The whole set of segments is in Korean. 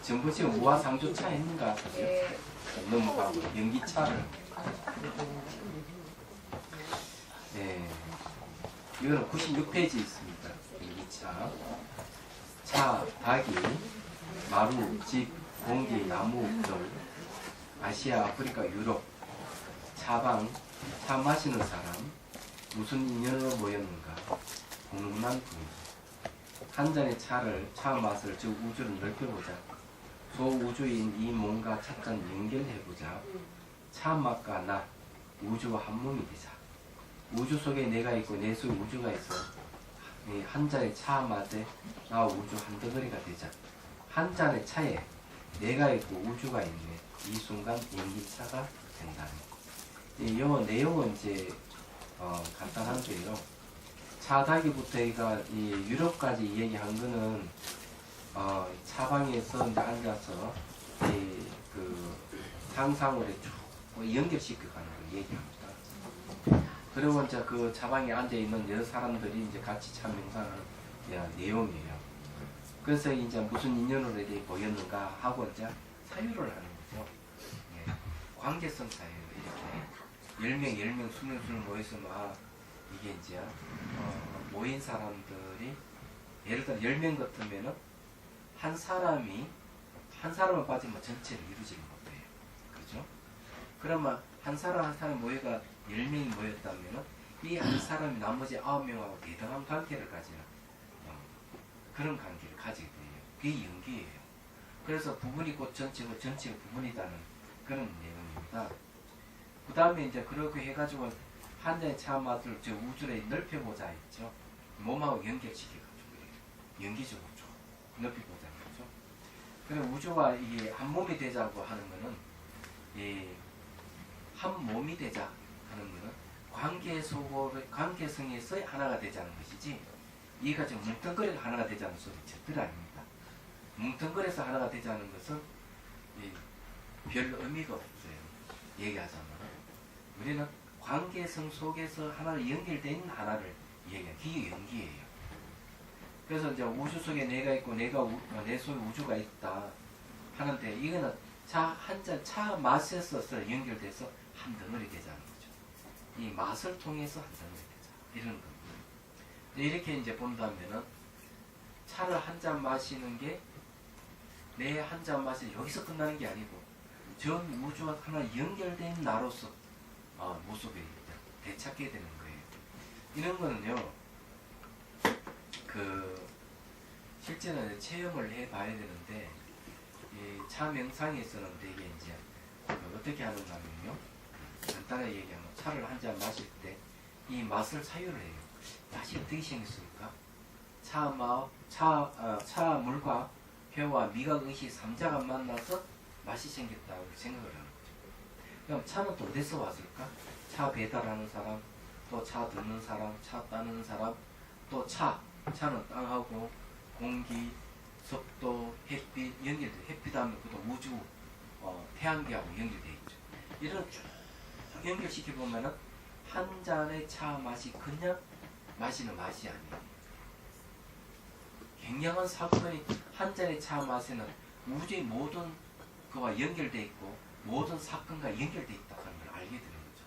전부 지금 우화상조차 했는가? 넘어가고 연기차를. 네, 이거는 96페이지 있습니다. 연기차. 차, 닭이, 마루, 집, 공기, 나무, 들, 아시아, 아프리카, 유럽, 차방, 차 마시는 사람, 무슨 인연으로 모였는가? 공론한 분위기. 한 잔의 차를, 차 맛을, 즉 우주를 넓혀보자. 소우주인 이 몸과 찻잔 연결해보자. 차 맛과 나, 우주와 한 몸이 되자. 우주 속에 내가 있고 내 속에 우주가 있어. 한 잔의 차 맛에 나와 우주 한 덩어리가 되자. 한 잔의 차에 내가 있고 우주가 있네. 이 순간 연기차가 된다는. 이 영어 내용은 이제 간단한데요. 차다기부터 이 유럽까지 얘기한 거는 차방에서 이제 앉아서 그 상상으로 쭉 연결시켜 가는 걸 얘기합니다. 그리고 이제 그 차방에 앉아 있는 여러 사람들이 이제 같이 차 명상하는 내용이에요. 그래서 이제 무슨 인연으로 이렇게 보였는가 하고 이제 사유를 하는 거죠. 예. 관계성 사유 이렇게 10명, 20명 모여서 이게 이제 모인 사람들이 예를 들어 10명 같으면은 한 사람을 빠지면 전체를 이루지를 못해요. 그죠? 그러면 한 사람 모여가 10명이 모였다면은 이 한 사람이 나머지 9명하고 대등한 관계를 가지는 그런 관계를 가지게 돼요. 그게 연기예요. 그래서 부분이 곧 전체고 전체가 부분이라는 그런 내용입니다. 그 다음에 이제 그렇게 해가지고 한 잔의 차 맛을 저 우주를 넓혀보자 했죠. 몸하고 연결시켜가지고 연기적으로 쭉 넓혀보자 했죠. 그래 우주와 이게 한 몸이 되자고 하는 거는 한 몸이 되자 하는 거는 관계성에서 하나가 되자는 것이지 이가 지금 뭉텅거려서 하나가 되자는 소리 절대로 아닙니다. 뭉텅거려서 하나가 되자는 것은 별 의미가 없어요. 얘기하자면 우리는 관계성 속에서 하나를 연결되어 있는 하나를 얘기해요. 그게 연기예요. 그래서 이제 우주 속에 내가 있고 내 속에 우주가 있다 하는데 이거는 한 잔 차 맛에서 연결돼서 한 덩어리 되자는 거죠. 이 맛을 통해서 한 덩어리 되자 이런 겁니다. 이렇게 이제 본다면은 차를 한 잔 마시는 게 내 한 잔 마시 여기서 끝나는 게 아니고 전 우주와 하나 연결된 나로서 모습에 되찾게 되는 거예요. 이런 거는요, 실제는 체험을 해봐야 되는데, 이 차 명상에서는 되게 이제 어떻게 하는가 하면요, 간단하게 얘기하면 차를 한 잔 마실 때 이 맛을 사유를 해요. 맛이 어떻게 생겼습니까? 차 물과 폐와 미각, 의식, 삼자가 만나서 맛이 생겼다고 생각을 하는 거죠. 그럼 차는 또 어디서 왔을까? 차 배달하는 사람, 또 차 듣는 사람, 차 따는 사람, 또 차는 땅하고 공기, 습도, 햇빛 연결돼. 햇빛 하면 그것도 우주, 태양계하고 연결돼 있죠. 이런 쭉 연결시켜 보면은 한 잔의 차 맛이 그냥 마시는 맛이 아니에요. 굉장한 사건이 한 잔의 차 맛에는 우주의 모든 그와 연결돼 있고 모든 사건과 연결돼 있다는 걸 알게 되는 거죠.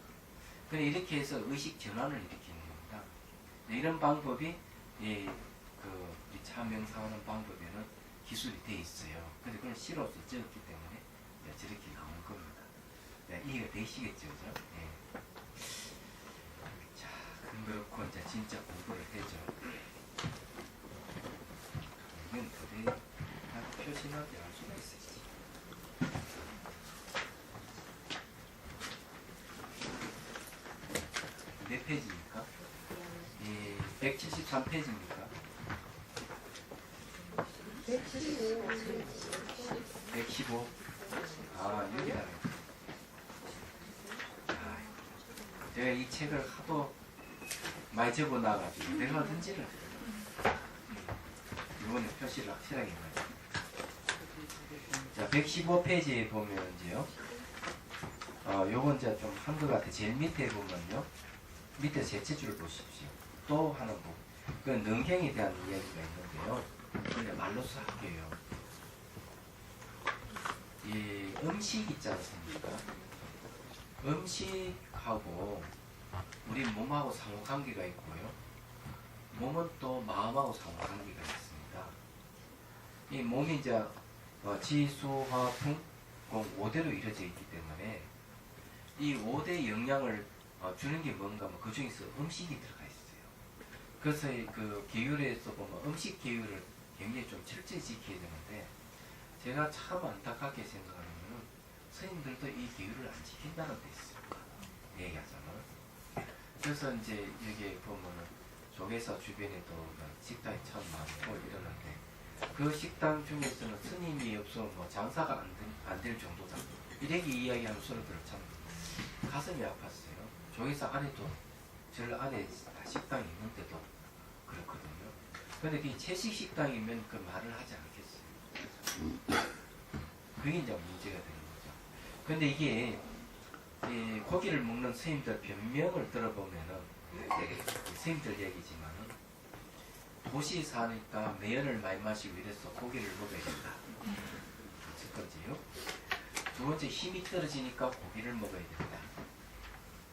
그래 이렇게 해서 의식 전환을 일으키는 겁니다. 이런 방법이 차 명상하는 방법에는 기술이 돼 있어요. 근데 그걸 실어서 적었기 때문에 저렇게 나오는 겁니다. 이해가 되시겠죠, 그죠? 네. 자, 그럼 그렇고 이제 진짜 공부를 해죠. 이건 도저히 표시나게 알 수가 있어요. 몇 페이지입니까? 173페이지입니까? 115. 여기다. 제가 이 책을 하도 많이 적어놔가지고 내가 어딘지를 이번에 표시를 확실하게 해요. 자, 115페이지에 보면 이제요. 요건 이제 좀 한 것 같아. 제일 밑에 보면요. 밑에 셋째 줄 보십시오. 또 하는 부분. 그 능경에 대한 이야기가 있는데요. 근데 말로써 할게요. 음식 있지 않습니까? 음식하고 우리 몸하고 상호관계가 있고요. 몸은 또 마음하고 상호관계가 있습니다. 이 몸이 이제 지수화풍 공 5대로 이루어져 있기 때문에 이 5대 영양을 주는 게 뭔가 그 중에서 음식이 들어가 있어요. 그래서 그 계율에서 보면 음식 계율을 굉장히 좀 철저히 지켜야 되는데 제가 참 안타깝게 생각하는 거는 스님들도 이 계율을 안 지킨다는 데 있습니다. 얘기하자면. 그래서 이제 여기 보면은 조계사 주변에도 식당이 참 많고 이러는데 그 식당 중에서는 스님이 없으면 뭐 장사가 안 될 정도다. 이렇게 이야기하는 소리들을 참 가슴이 아팠어요. 조계사 안에도 저 안에 식당이 있는데도 그렇거든요. 근데 그 채식 식당이면 그 말을 하지 않겠어요. 그게 이제 문제가 되는 거죠. 근데 이게 이 고기를 먹는 스님들 변명을 들어보면은 스님들 얘기지만은 도시 사니까 매연을 많이 마시고 이래서 고기를 먹어야 된다. 첫 번째요. 두 번째 힘이 떨어지니까 고기를 먹어야 된다.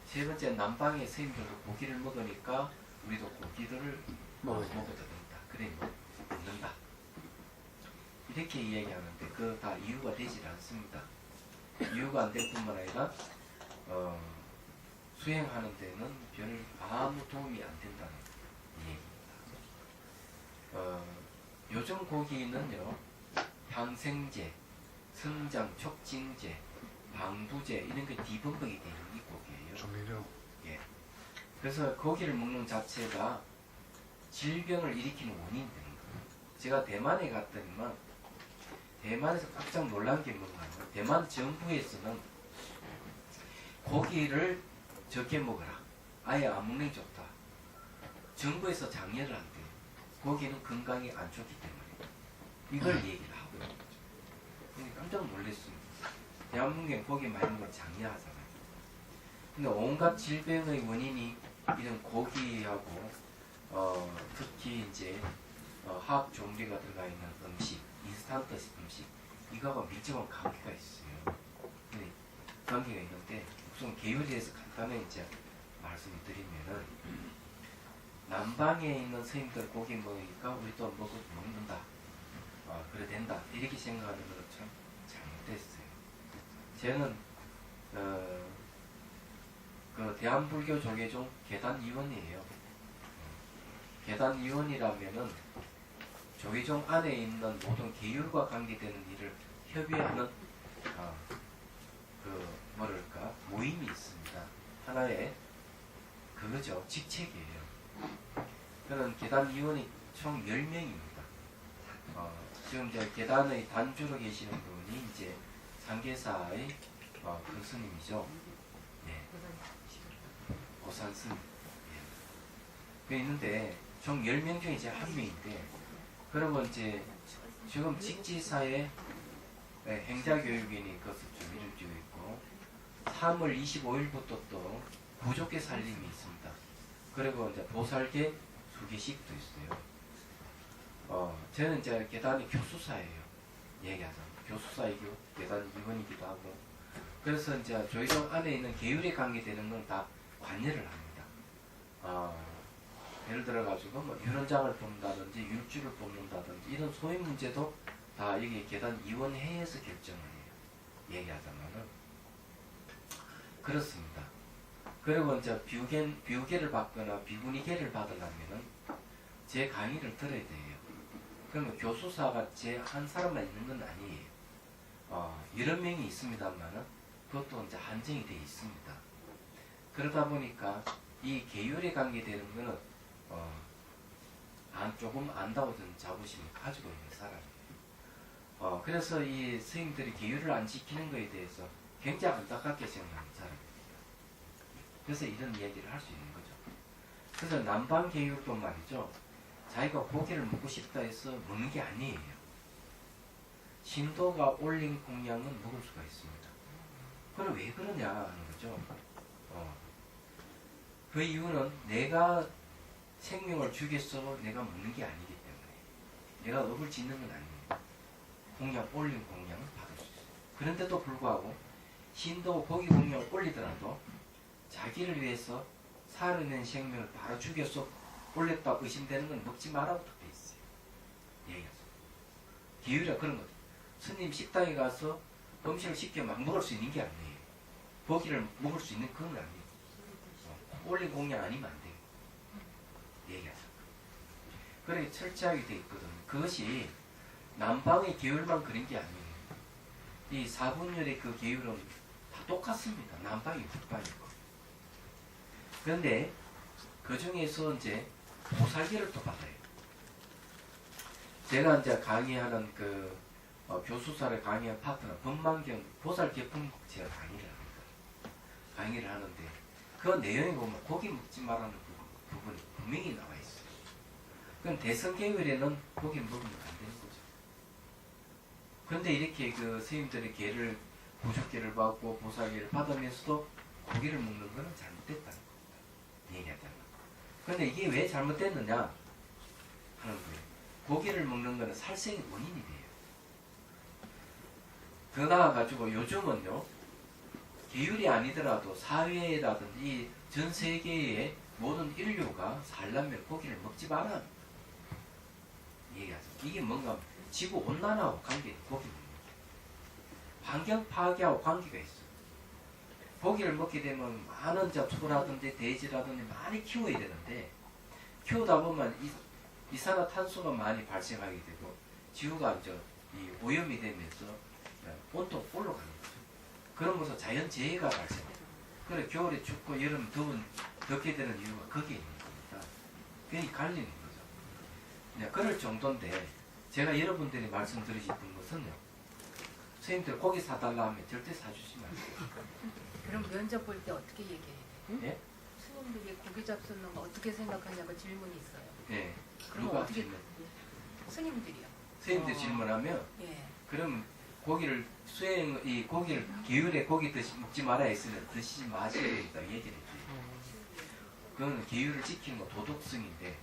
세 번째 남방의 스님들도 고기를 먹으니까 우리도 고기를 먹어도 된다. 그래 먹는다. 이렇게 이야기하는데 그 다 이유가 되질 않습니다. 이유가 안 될 뿐만 아니라 수행하는 데는 별 아무 도움이 안 된다는 얘기입니다. 요즘 고기는요 향생제, 성장 촉진제, 방부제 이런 게 디범벅이 되는 이 고기예요. 조미료. 예. 그래서 고기를 먹는 자체가 질병을 일으키는 원인이 되는 거예요. 제가 대만에 갔더니만 대만에서 깜짝 놀란 게 뭔가 하면 대만 정부에서는 고기를 적게 먹어라. 아예 안 먹는 게 좋다. 정부에서 장려를 안 돼요. 고기는 건강에 안 좋기 때문에. 이걸 얘기를 하고 있는 거죠. 근데 깜짝 놀랐습니다. 대한민국에 고기 많이 먹으면 장려하잖아요. 근데 온갖 질병의 원인이 이런 고기하고 특히 이제 화학 조미료가 들어가 있는 음식, 인스턴트 음식 이거하고 밀접한 관계가 있어요. 네, 관계가 있는데 우선 계율에 대해서 간단히 이제 말씀을 드리면은 남방에 있는 스님들 고기 먹으니까 우리도 먹는다. 그래 된다. 이렇게 생각하는 건 참 잘못됐어요. 저는 그 대한불교 조계종 계단위원이에요. 계단위원이라면은 조계종 안에 있는 모든 계율과 관계되는 일을 협의하는 뭐랄까 모임이 있습니다. 하나의 그거죠. 직책이에요. 그런 계단위원이 총 10명입니다. 지금 이제 계단의 단주로 계시는 분이 이제 상계사의 그 스님이죠. 네. 고산 스님. 네. 그 있는데 총 10명 중에 이제 한 명인데 그러면 이제 지금 직지사에 행자교육인이 그것을 좀 이루어지고 있고 3월 25일부터 또 부족계 살림이 있습니다. 그리고 이제 보살계 수계식도 있어요. 저는 이제 계단의 교수사예요. 얘기하자면 교수사이고 계단 위원이기도 하고 그래서 이제 조계종 안에 있는 계율에 관계되는 건 다 관여를 합니다. 예를 들어 가지고 뭐 유론장을 뽑는다든지 율주를 뽑는다든지 이런 소위 문제도 다 여기 계단 위원회에서 결정을 해요. 얘기하자면은 그렇습니다. 그리고 이제 비우계를 받거나 비구니계를 받으려면은 제 강의를 들어야 돼요. 그러면 교수사가 제 한 사람만 있는 건 아니에요. 여러 명이 있습니다만은 그것도 이제 한정이 되어 있습니다. 그러다 보니까 이 계율에 관계되는 거는 조금 안다고 저는 자부심을 가지고 있는 사람이에요. 그래서 이 스님들이 계율을 안 지키는 것에 대해서 굉장히 안타깝게 생각하는 사람입니다. 그래서 이런 얘기를 할 수 있는 거죠. 그래서 남방 계율도 말이죠. 자기가 고기를 먹고 싶다 해서 먹는 게 아니에요. 신도가 올린 공양은 먹을 수가 있습니다. 그럼 왜 그러냐 하는 거죠. 그 이유는 내가 생명을 주겠어 내가 먹는 게 아니기 때문에 내가 업을 짓는 건 아닙니다. 공양 올린 공양은 받을 수 있어요. 그런데도 불구하고 신도 고기 공룡을 올리더라도 자기를 위해서 살아있는 생명을 바로 죽여서 올렸다고 의심되는 건 먹지 말라고 돼 있어요. 얘기하죠. 기율이라 그런 거죠. 스님 식당에 가서 음식을 시켜 막 먹을 수 있는 게 아니에요. 고기를 먹을 수 있는 그건 아니에요. 올린 공양 아니면 안 돼요. 얘기하죠. 그렇게 철저하게 돼 있거든요. 그것이 남방의 계율만 그런 게 아니에요. 이 사분율의 그 계율은 다 똑같습니다. 남방이 북방이고. 그런데 그 중에서 이제 보살계를 또 받아요. 제가 이제 강의하는 그 교수사를 강의한 파트너 법만경 보살계품 제가 강의를 하는데 그 내용에 보면 고기 먹지 말라는 부분이 분명히 나와 있어요. 그럼 대성계율에는 고기 먹으면 안 되는 거죠. 그런데 이렇게 그 스님들의 계를 부족계를 받고 보살계를 받으면서도 고기를 먹는 것은 잘못됐다는 겁니다. 얘기하자면. 그런데 이게 왜 잘못됐느냐 하는 거예요. 고기를 먹는 것은 살생의 원인이 돼요. 더 나아가지고 요즘은요 계율이 아니더라도 사회라든지 전 세계의 모든 인류가 살려면 고기를 먹지 마라 얘기하죠. 이게 뭔가 지구 온난화하고 관계돼. 고기 먹는 게 환경 파괴하고 관계가 있어요. 고기를 먹게 되면 많은 소라든지 돼지라든지 많이 키워야 되는데 키우다 보면 이산화탄소가 많이 발생하게 되고 지구가 이제 이 오염이 되면서 온도가 올라가는 거죠. 그러면서 자연재해가 발생해요. 그래 겨울에 춥고 여름 덥게 되는 이유가 거기에 있는 겁니다. 그게 갈리는 거죠. 네, 그럴 정도인데 제가 여러분들이 말씀드리고 싶은 것은요. 선생님들 고기 사달라 하면 절대 사주시면 안 돼요. 그럼 면접 볼 때 어떻게 얘기해요? 응? 예? 스님들이 고기 잡수는 거 어떻게 생각하냐고 질문이 있어요. 예. 그럼 누가 어떻게 질문? 스님들이요. 선생님들 질문하면 예. 그럼 고기를 이 고기를 계율에 고기 먹지 말아 했으면 드시지 마셔야 된다 얘기를 해요. 그건 계율을 지키는 거 도덕성인데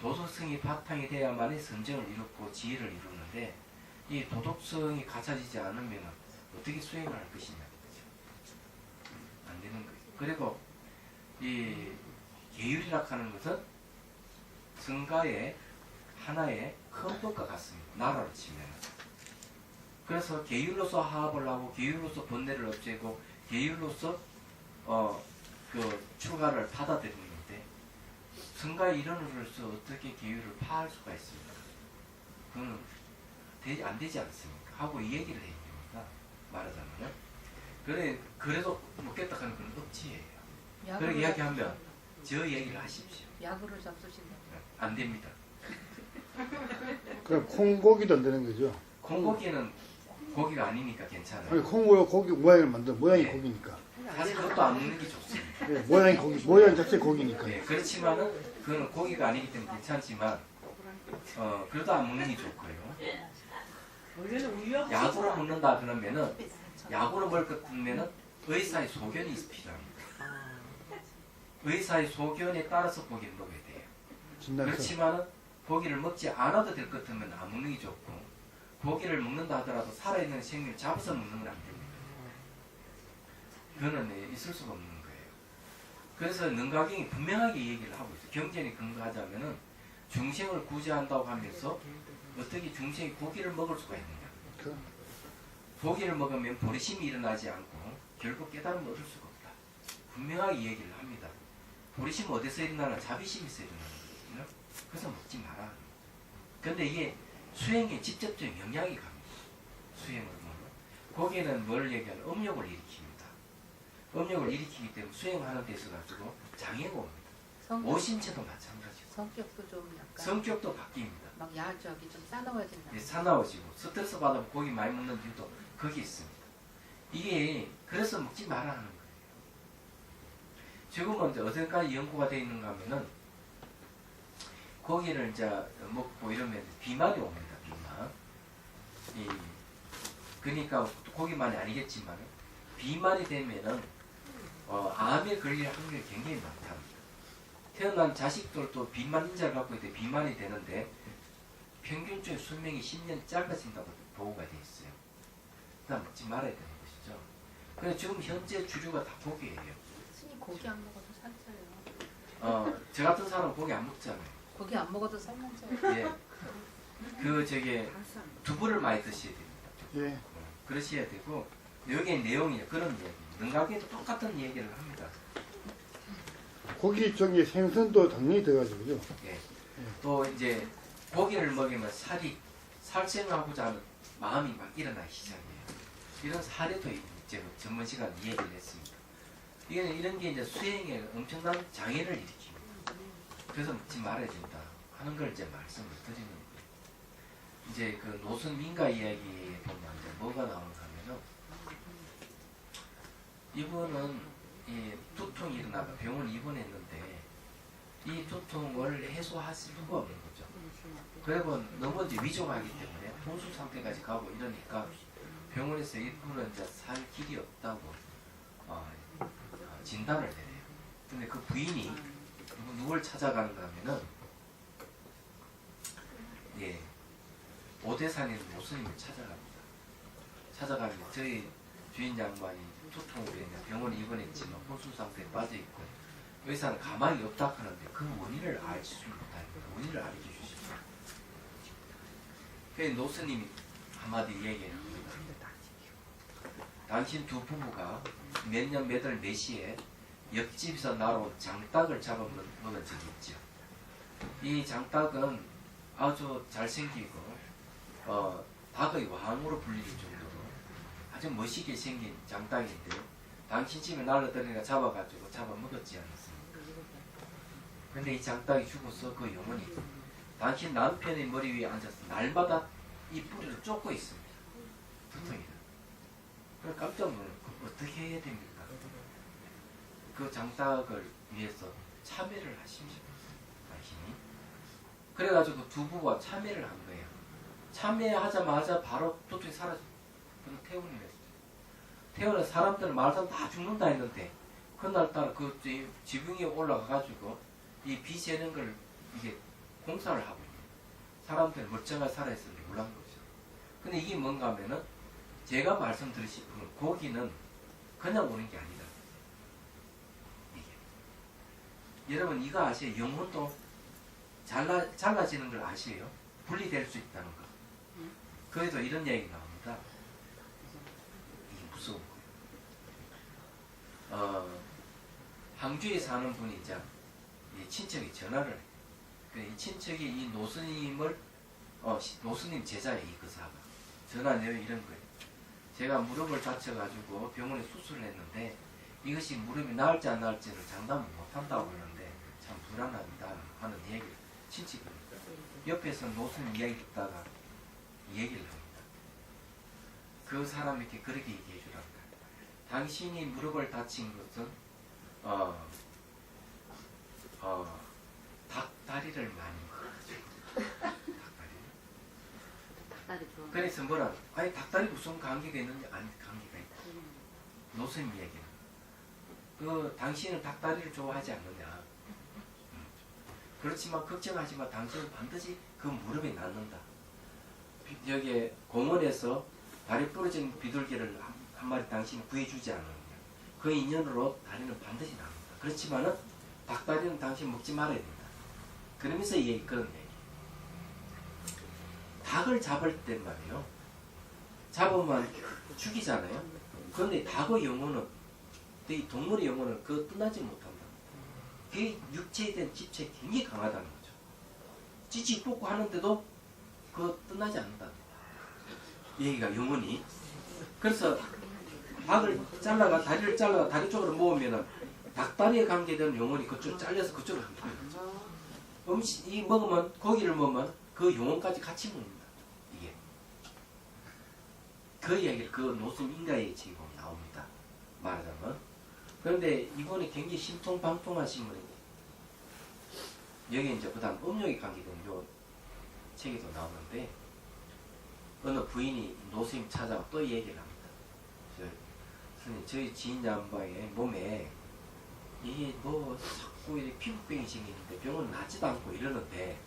도덕성이 바탕이 돼야만이 선정을 이루고 지혜를 이루는데 이 도덕성이 갖춰지지 않으면 어떻게 수행을 할 것이냐 안 되는 거예요. 그리고 이 계율이라 하는 것은 성가의 하나의 큰 것과 같습니다. 나라로 치면. 그래서 계율로서 화합을 하고 계율로서 번뇌를 없애고 계율로서 그 출가를 받아들이는데 성가의 일원으로서 어떻게 계율을 파할 수가 있습니까? 그건 안 되지 않습니까? 하고 이 얘기를 해야 됩니다. 말하자면요. 그래도 먹겠다 하는 건 억지예요. 그렇게 이야기하면 저 얘기를 하십시오. 약으로 잡수신다. 안 됩니다. 그럼 콩고기도 안 되는 거죠? 콩고기는 고기가 아니니까 괜찮아요. 아니 콩고 고기 모양을 만든 모양이 네. 고기니까. 사실 그것도 안 먹는 게 좋습니다. 네, 모양이 고기 모양 자체 고기니까. 네, 그렇지만은 그건 고기가 아니기 때문에 괜찮지만 그래도 안 먹는 게 좋고요. 약으로 먹는다 그러면은 약으로 먹을 것 같으면은 의사의 소견이 필요합니다. 의사의 소견에 따라서 고기를 먹어야 돼요. 진단서. 그렇지만은 고기를 먹지 않아도 될 것 같으면 안 먹는 게 좋고 고기를 먹는다 하더라도 살아있는 생명을 잡아서 먹는 건 안 됩니다. 그거는 있을 수가 없는 거예요. 그래서 능가경이 분명하게 얘기를 하고 있어요. 경전이 근거하자면은 중생을 구제한다고 하면서 어떻게 중생이 고기를 먹을 수가 있느냐. 고기를 먹으면 보리심이 일어나지 않고 결국 깨달음을 얻을 수가 없다. 분명하게 얘기를 합니다. 보리심은 어디서 일어나나? 자비심에서 일어나는 거거든요. 그래서 먹지 마라. 그런데 이게 수행에 직접적인 영향이 갑니다. 수행을 보면. 거기에는 뭘 얘기하는? 음욕을 일으킵니다. 음욕을 일으키기 때문에 수행하는 데 있어 가지고 장애가 옵니다. 오신체도 마찬가지고. 성격도 좀 약간. 성격도 바뀝니다. 막 야적이 좀 싸나워진다. 네, 사나워지고 스트레스 받으면 고기 많이 먹는 이유도 거기 있습니다. 이게 그래서 먹지 마라 하는 거예요. 지금은 이제 어디까지 연구가 되어 있는가 하면은 고기를 이제 먹고 이러면 비만이 옵니다. 비만. 그러니까 고기만이 아니겠지만 비만이 되면은 암에 걸릴 확률이 굉장히 많답니다. 태어난 자식들도 비만 인자를 갖고 있는데 비만이 되는데 평균적인 수명이 10년 짧아진다고 보고가 되어 있어요. 일단 먹지 말아야 되는 것이죠. 근데 지금 현재 주류가 다 고기예요. 스님 고기 안 먹어도 살쪄요. 저 같은 사람은 고기 안 먹잖아요. 고기 안 먹어도 살만 쪄요. 예. 저게 두부를 많이 드셔야 됩니다. 예. 그러셔야 되고 여기에 내용이 그런 얘기. 능각에도 똑같은 얘기를 합니다. 고기 쪽에 생선도 당연히 들어가지고요. 예. 또 이제 고기를 먹이면 살생하고자 하는 마음이 막 일어나기 시작해요. 이런 사례도 이제 전문 시간 이야기를 했습니다. 이런 게 이제 수행에 엄청난 장애를 일으킵니다. 그래서 먹지 말아야 된다 하는 걸 이제 말씀을 드리는 거예요. 이제 그 노선 민가 이야기에 보면 이제 뭐가 나오는가 하면은 이분은 이 두통이 일어나서 병원 입원했는데 이 두통을 해소할 수가 없는 거죠. 그리고 너무 이제 위중하기 때문에 혼수 상태까지 가고 이러니까 병원에서 이분은 이제 살 길이 없다고 진단을 내려요. 근데 그 부인이 누굴 찾아가는가 하면은 예, 오대산에 있는 모스님을 찾아갑니다. 찾아가면 저희 주인 양반이 두통으로 인해 병원에 입원했지만 혼수 상태에 빠져있고 의사는 가망이 없다 하는데 그 원인을 알지 못합니다. 원인을 알려 주십시오. 그래서 노스님이 한마디 얘기합니다. 당신 두 부부가 몇 년 몇 월 몇 시에 옆집에서 날아온 장닭을 잡아먹은 적이 있죠. 이 장닭은 아주 잘생기고 닭의 왕으로 불릴 정도로 아주 멋있게 생긴 장닭인데 당신 집에 날아들으니까 잡아먹었지 않았습니까? 근데 이 장닭이 죽어서 그 영혼이 당신 남편의 머리 위에 앉아서 날마다 이 뿌리를 쫓고 있습니다. 두통이다. 그래서 깜짝 놀라요. 어떻게 해야 됩니까? 그 장닭을 위해서 참회를 하십시오. 당신이. 그래가지고 그 두 부부가 참회를 한 거예요. 참회하자마자 바로 두통이 사라졌어요. 그래서 퇴원을 했어요. 태어난 사람들은 말하면 다 죽는다 했는데 그날따라 그 지붕에 올라가가지고 이 비 새는 걸 이게 공사를 하고 사람들이 멀쩡하게 살아있었는데 몰란 거죠. 근데 이게 뭔가 하면은 제가 말씀드리신 고기는 그냥 오는 게 아니다. 이게. 여러분 이거 아세요? 영혼도 잘라지는 걸 아세요? 분리될 수 있다는 거. 그래도 이런 얘기 나옵니다. 이게 무서운 거예요. 항주에 사는 분이 이제 이 친척이 전화를 해요. 이 친척이 이 노스님을 노스님 제자예요. 이 거사가 전화 내용 이런 거예요. 제가 무릎을 다쳐가지고 병원에 수술을 했는데 이것이 무릎이 나을지 안 나을지를 장담을 못한다고 하는데 참 불안합니다 하는 얘기를 친척이 옆에서 노스님 이야기 듣다가 얘기를 합니다. 그 사람에게 그렇게 얘기해 주랍니다. 당신이 무릎을 다친 것은 닭다리를 많이 먹어가지고 닭다리. 그래서 뭐라 아니 닭다리 무슨 관계가 있는지 아니 관계가 있다. 노스님 얘기는 그 당신은 닭다리를 좋아하지 않느냐. 그렇지만 걱정하지 마. 당신은 반드시 그 무릎에 낫는다. 여기 공원에서 다리 부러진 비둘기를 한 마리 당신이 구해주지 않느냐. 그 인연으로 다리는 반드시 납니다. 그렇지만은 닭다리는 당신 먹지 말아야 된다. 그러면서 그런 얘기. 닭을 잡을 때 말이에요. 잡으면 죽이잖아요. 그런데 닭의 영혼은, 이 동물의 영혼은 그거 떠나지 못한다. 그게 육체에 대한 집착이 굉장히 강하다는 거죠. 찌찌 뽑고 하는데도 그거 떠나지 않는다. 얘기가 영혼이. 그래서 다리를 잘라가 다리 쪽으로 모으면은 닭다리에 관계된 영혼이 그쪽으로 잘려서 그쪽으로 간다는 거죠. 고기를 먹으면 그 영혼까지 같이 먹는다. 이게. 그 이야기를 그 노스님 인가에 지금 나옵니다. 말하자면. 그런데 이번에 굉장히 신통방통하신 분이 여기 이제 그 다음 음력에 관계된 요 책에도 나오는데 어느 부인이 노스님 찾아와 또 얘기를 합니다. 저희 지인 양반의 몸에 이게 자꾸 이렇게 피부병이 생기는데 병은 낫지도 않고 이러는데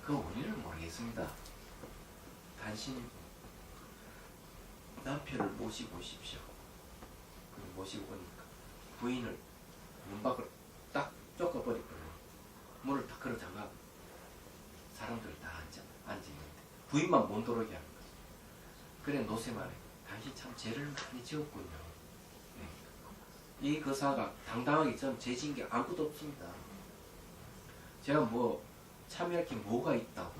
그 원인을 모르겠습니다. 단신 남편을 모시고 오십시오. 모시고 오니까 부인을 문 밖으로 딱 쫓아버리거든요. 문을 딱 걸어 잠가 사람들 다 앉아있는데 부인만 못 들어오게 하는 거죠. 그래 노세 말해 당신 참 죄를 많이 지었군요. 네. 이 거사가 당당하게 전 죄 지은 게 아무것도 없습니다. 제가 뭐 참여할 게 뭐가 있다고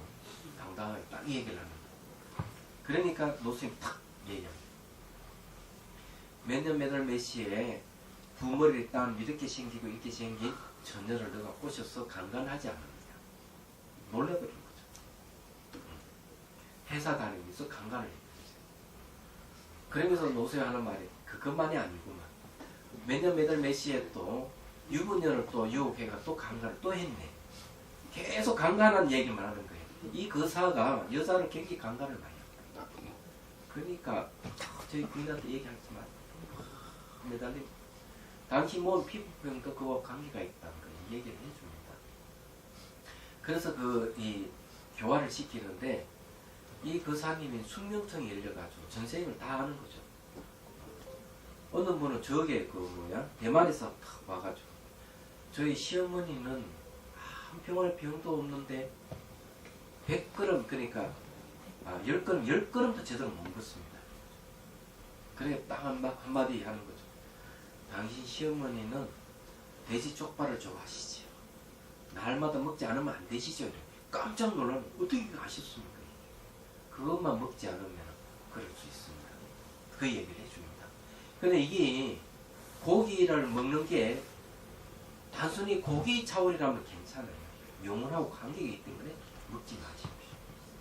당당하게 딱 얘기를 합니다. 그러니까 노스님 탁 얘기합니다. 몇 년 몇 월 몇 시에 부머리를 딴 이렇게 생기고 이렇게 생긴 처녀를 너가 꼬셔서 강간하지 않느냐. 놀래버린 거죠. 회사 다니면서 강간을 했어요. 그러면서 노세가 하는 말이 그것만이 아니구만. 몇 년 몇 월 몇 시에 또 유부녀를 또 유혹해가 또 강간을 또 했네. 계속 강간한 얘기만 하는 거예요. 이 거사가 여자를 굉장히 강간을 많이 합니다. 그러니까 저희 부인한테 얘기하지만 매달림 당신 몸 피부병도 그와 관계가 있다는 걸 얘기를 해줍니다. 그래서 이 교화를 시키는데 이 거사님이 숙명성이 열려가지고 전생을 다 아는 거죠. 어느 분은 저게 대만에서 탁 와가지고 저희 시어머니는 한평원에 병도 없는데 100g 그러니까 10g 10g도 제대로 못 먹었습니다. 그래 딱 한마디 하는 거죠. 당신 시어머니는 돼지 족발을 좋아하시죠. 날마다 먹지 않으면 안 되시죠. 깜짝 놀라면 어떻게 아셨습니까? 그것만 먹지 않으면 그럴 수 있습니다. 그 얘기를 해줍니다. 근데 이게 고기를 먹는 게 단순히 고기 차원이라면 괜찮아요. 영혼하고 관계이기 때문에 먹지 마십시오.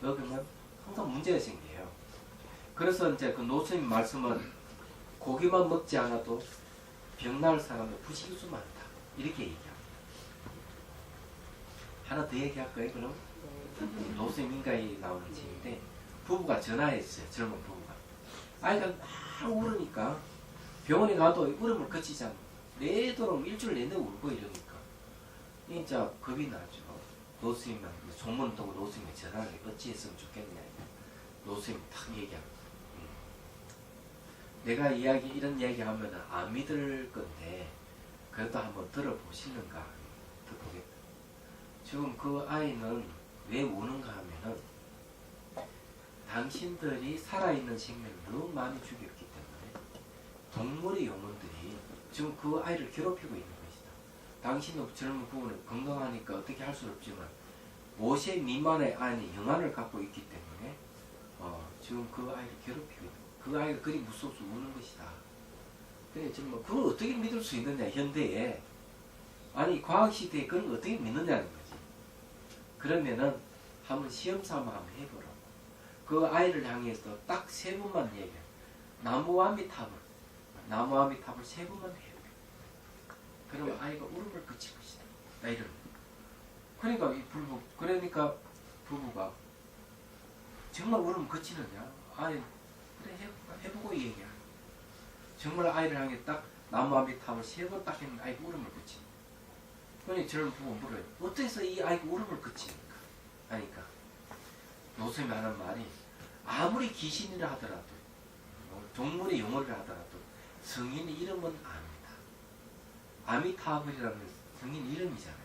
먹으면 항상 문제가 생겨요. 그래서 이제 그 노스님 말씀은 고기만 먹지 않아도 병날 사람은 부식수 많다. 이렇게 얘기합니다. 하나 더 얘기할까요, 그럼? 노스님 인가에 나오는 책인데 부부가 전화했어요. 젊은 부부가. 아이가 막 울으니까 병원에 가도 울음을 그치잖아. 내도록 일주일 내내 울고 이러니까 진짜 겁이 나죠. 노스님은 소문 듣고 노스님이 전화를 어찌 했으면 좋겠냐. 노스님이 탁 얘기합니다. 내가 이런 이야기 하면 안 믿을 건데 그래도 한번 들어보시는가. 듣보겠다. 지금 그 아이는 왜 우는가 하면은 당신들이 살아있는 생명을 너무 많이 죽였기 때문에 동물의 영혼들이 지금 그 아이를 괴롭히고 있는 것이다. 당신은 젊은 부부는 건강하니까 어떻게 할 수 없지만 5세 미만의 아이는 영안을 갖고 있기 때문에 지금 그 아이를 괴롭히고 있다. 그 아이가 그리 무서워서 우는 것이다. 근데 정말 그걸 어떻게 믿을 수 있느냐 현대에. 아니 과학시대에 그런 거 어떻게 믿느냐는 거지. 그러면은 한번 시험삼아 한번 해보라고. 그 아이를 향해서 딱 3번만 얘기해. 나무아미탑을 3번만 해요. 그러면 아이가 울음을 그칠 것이다. 이런. 그러니까 부부가 정말 울음 그치느냐? 아이 그래 해보고 얘기해. 정말 아이를 향해 딱 나무아미탑을 3번 딱 했는데 아이가 울음을 그치는. 그러니 젊은 부부 물어요. 어째서 이 아이가 울음을 그치는가? 하니까 노쌤이 하는 말이 아무리 귀신이라 하더라도 동물의 용어를 하더라도 성인 이름은 압니다. 아미타불이라는 성인 이름이잖아요.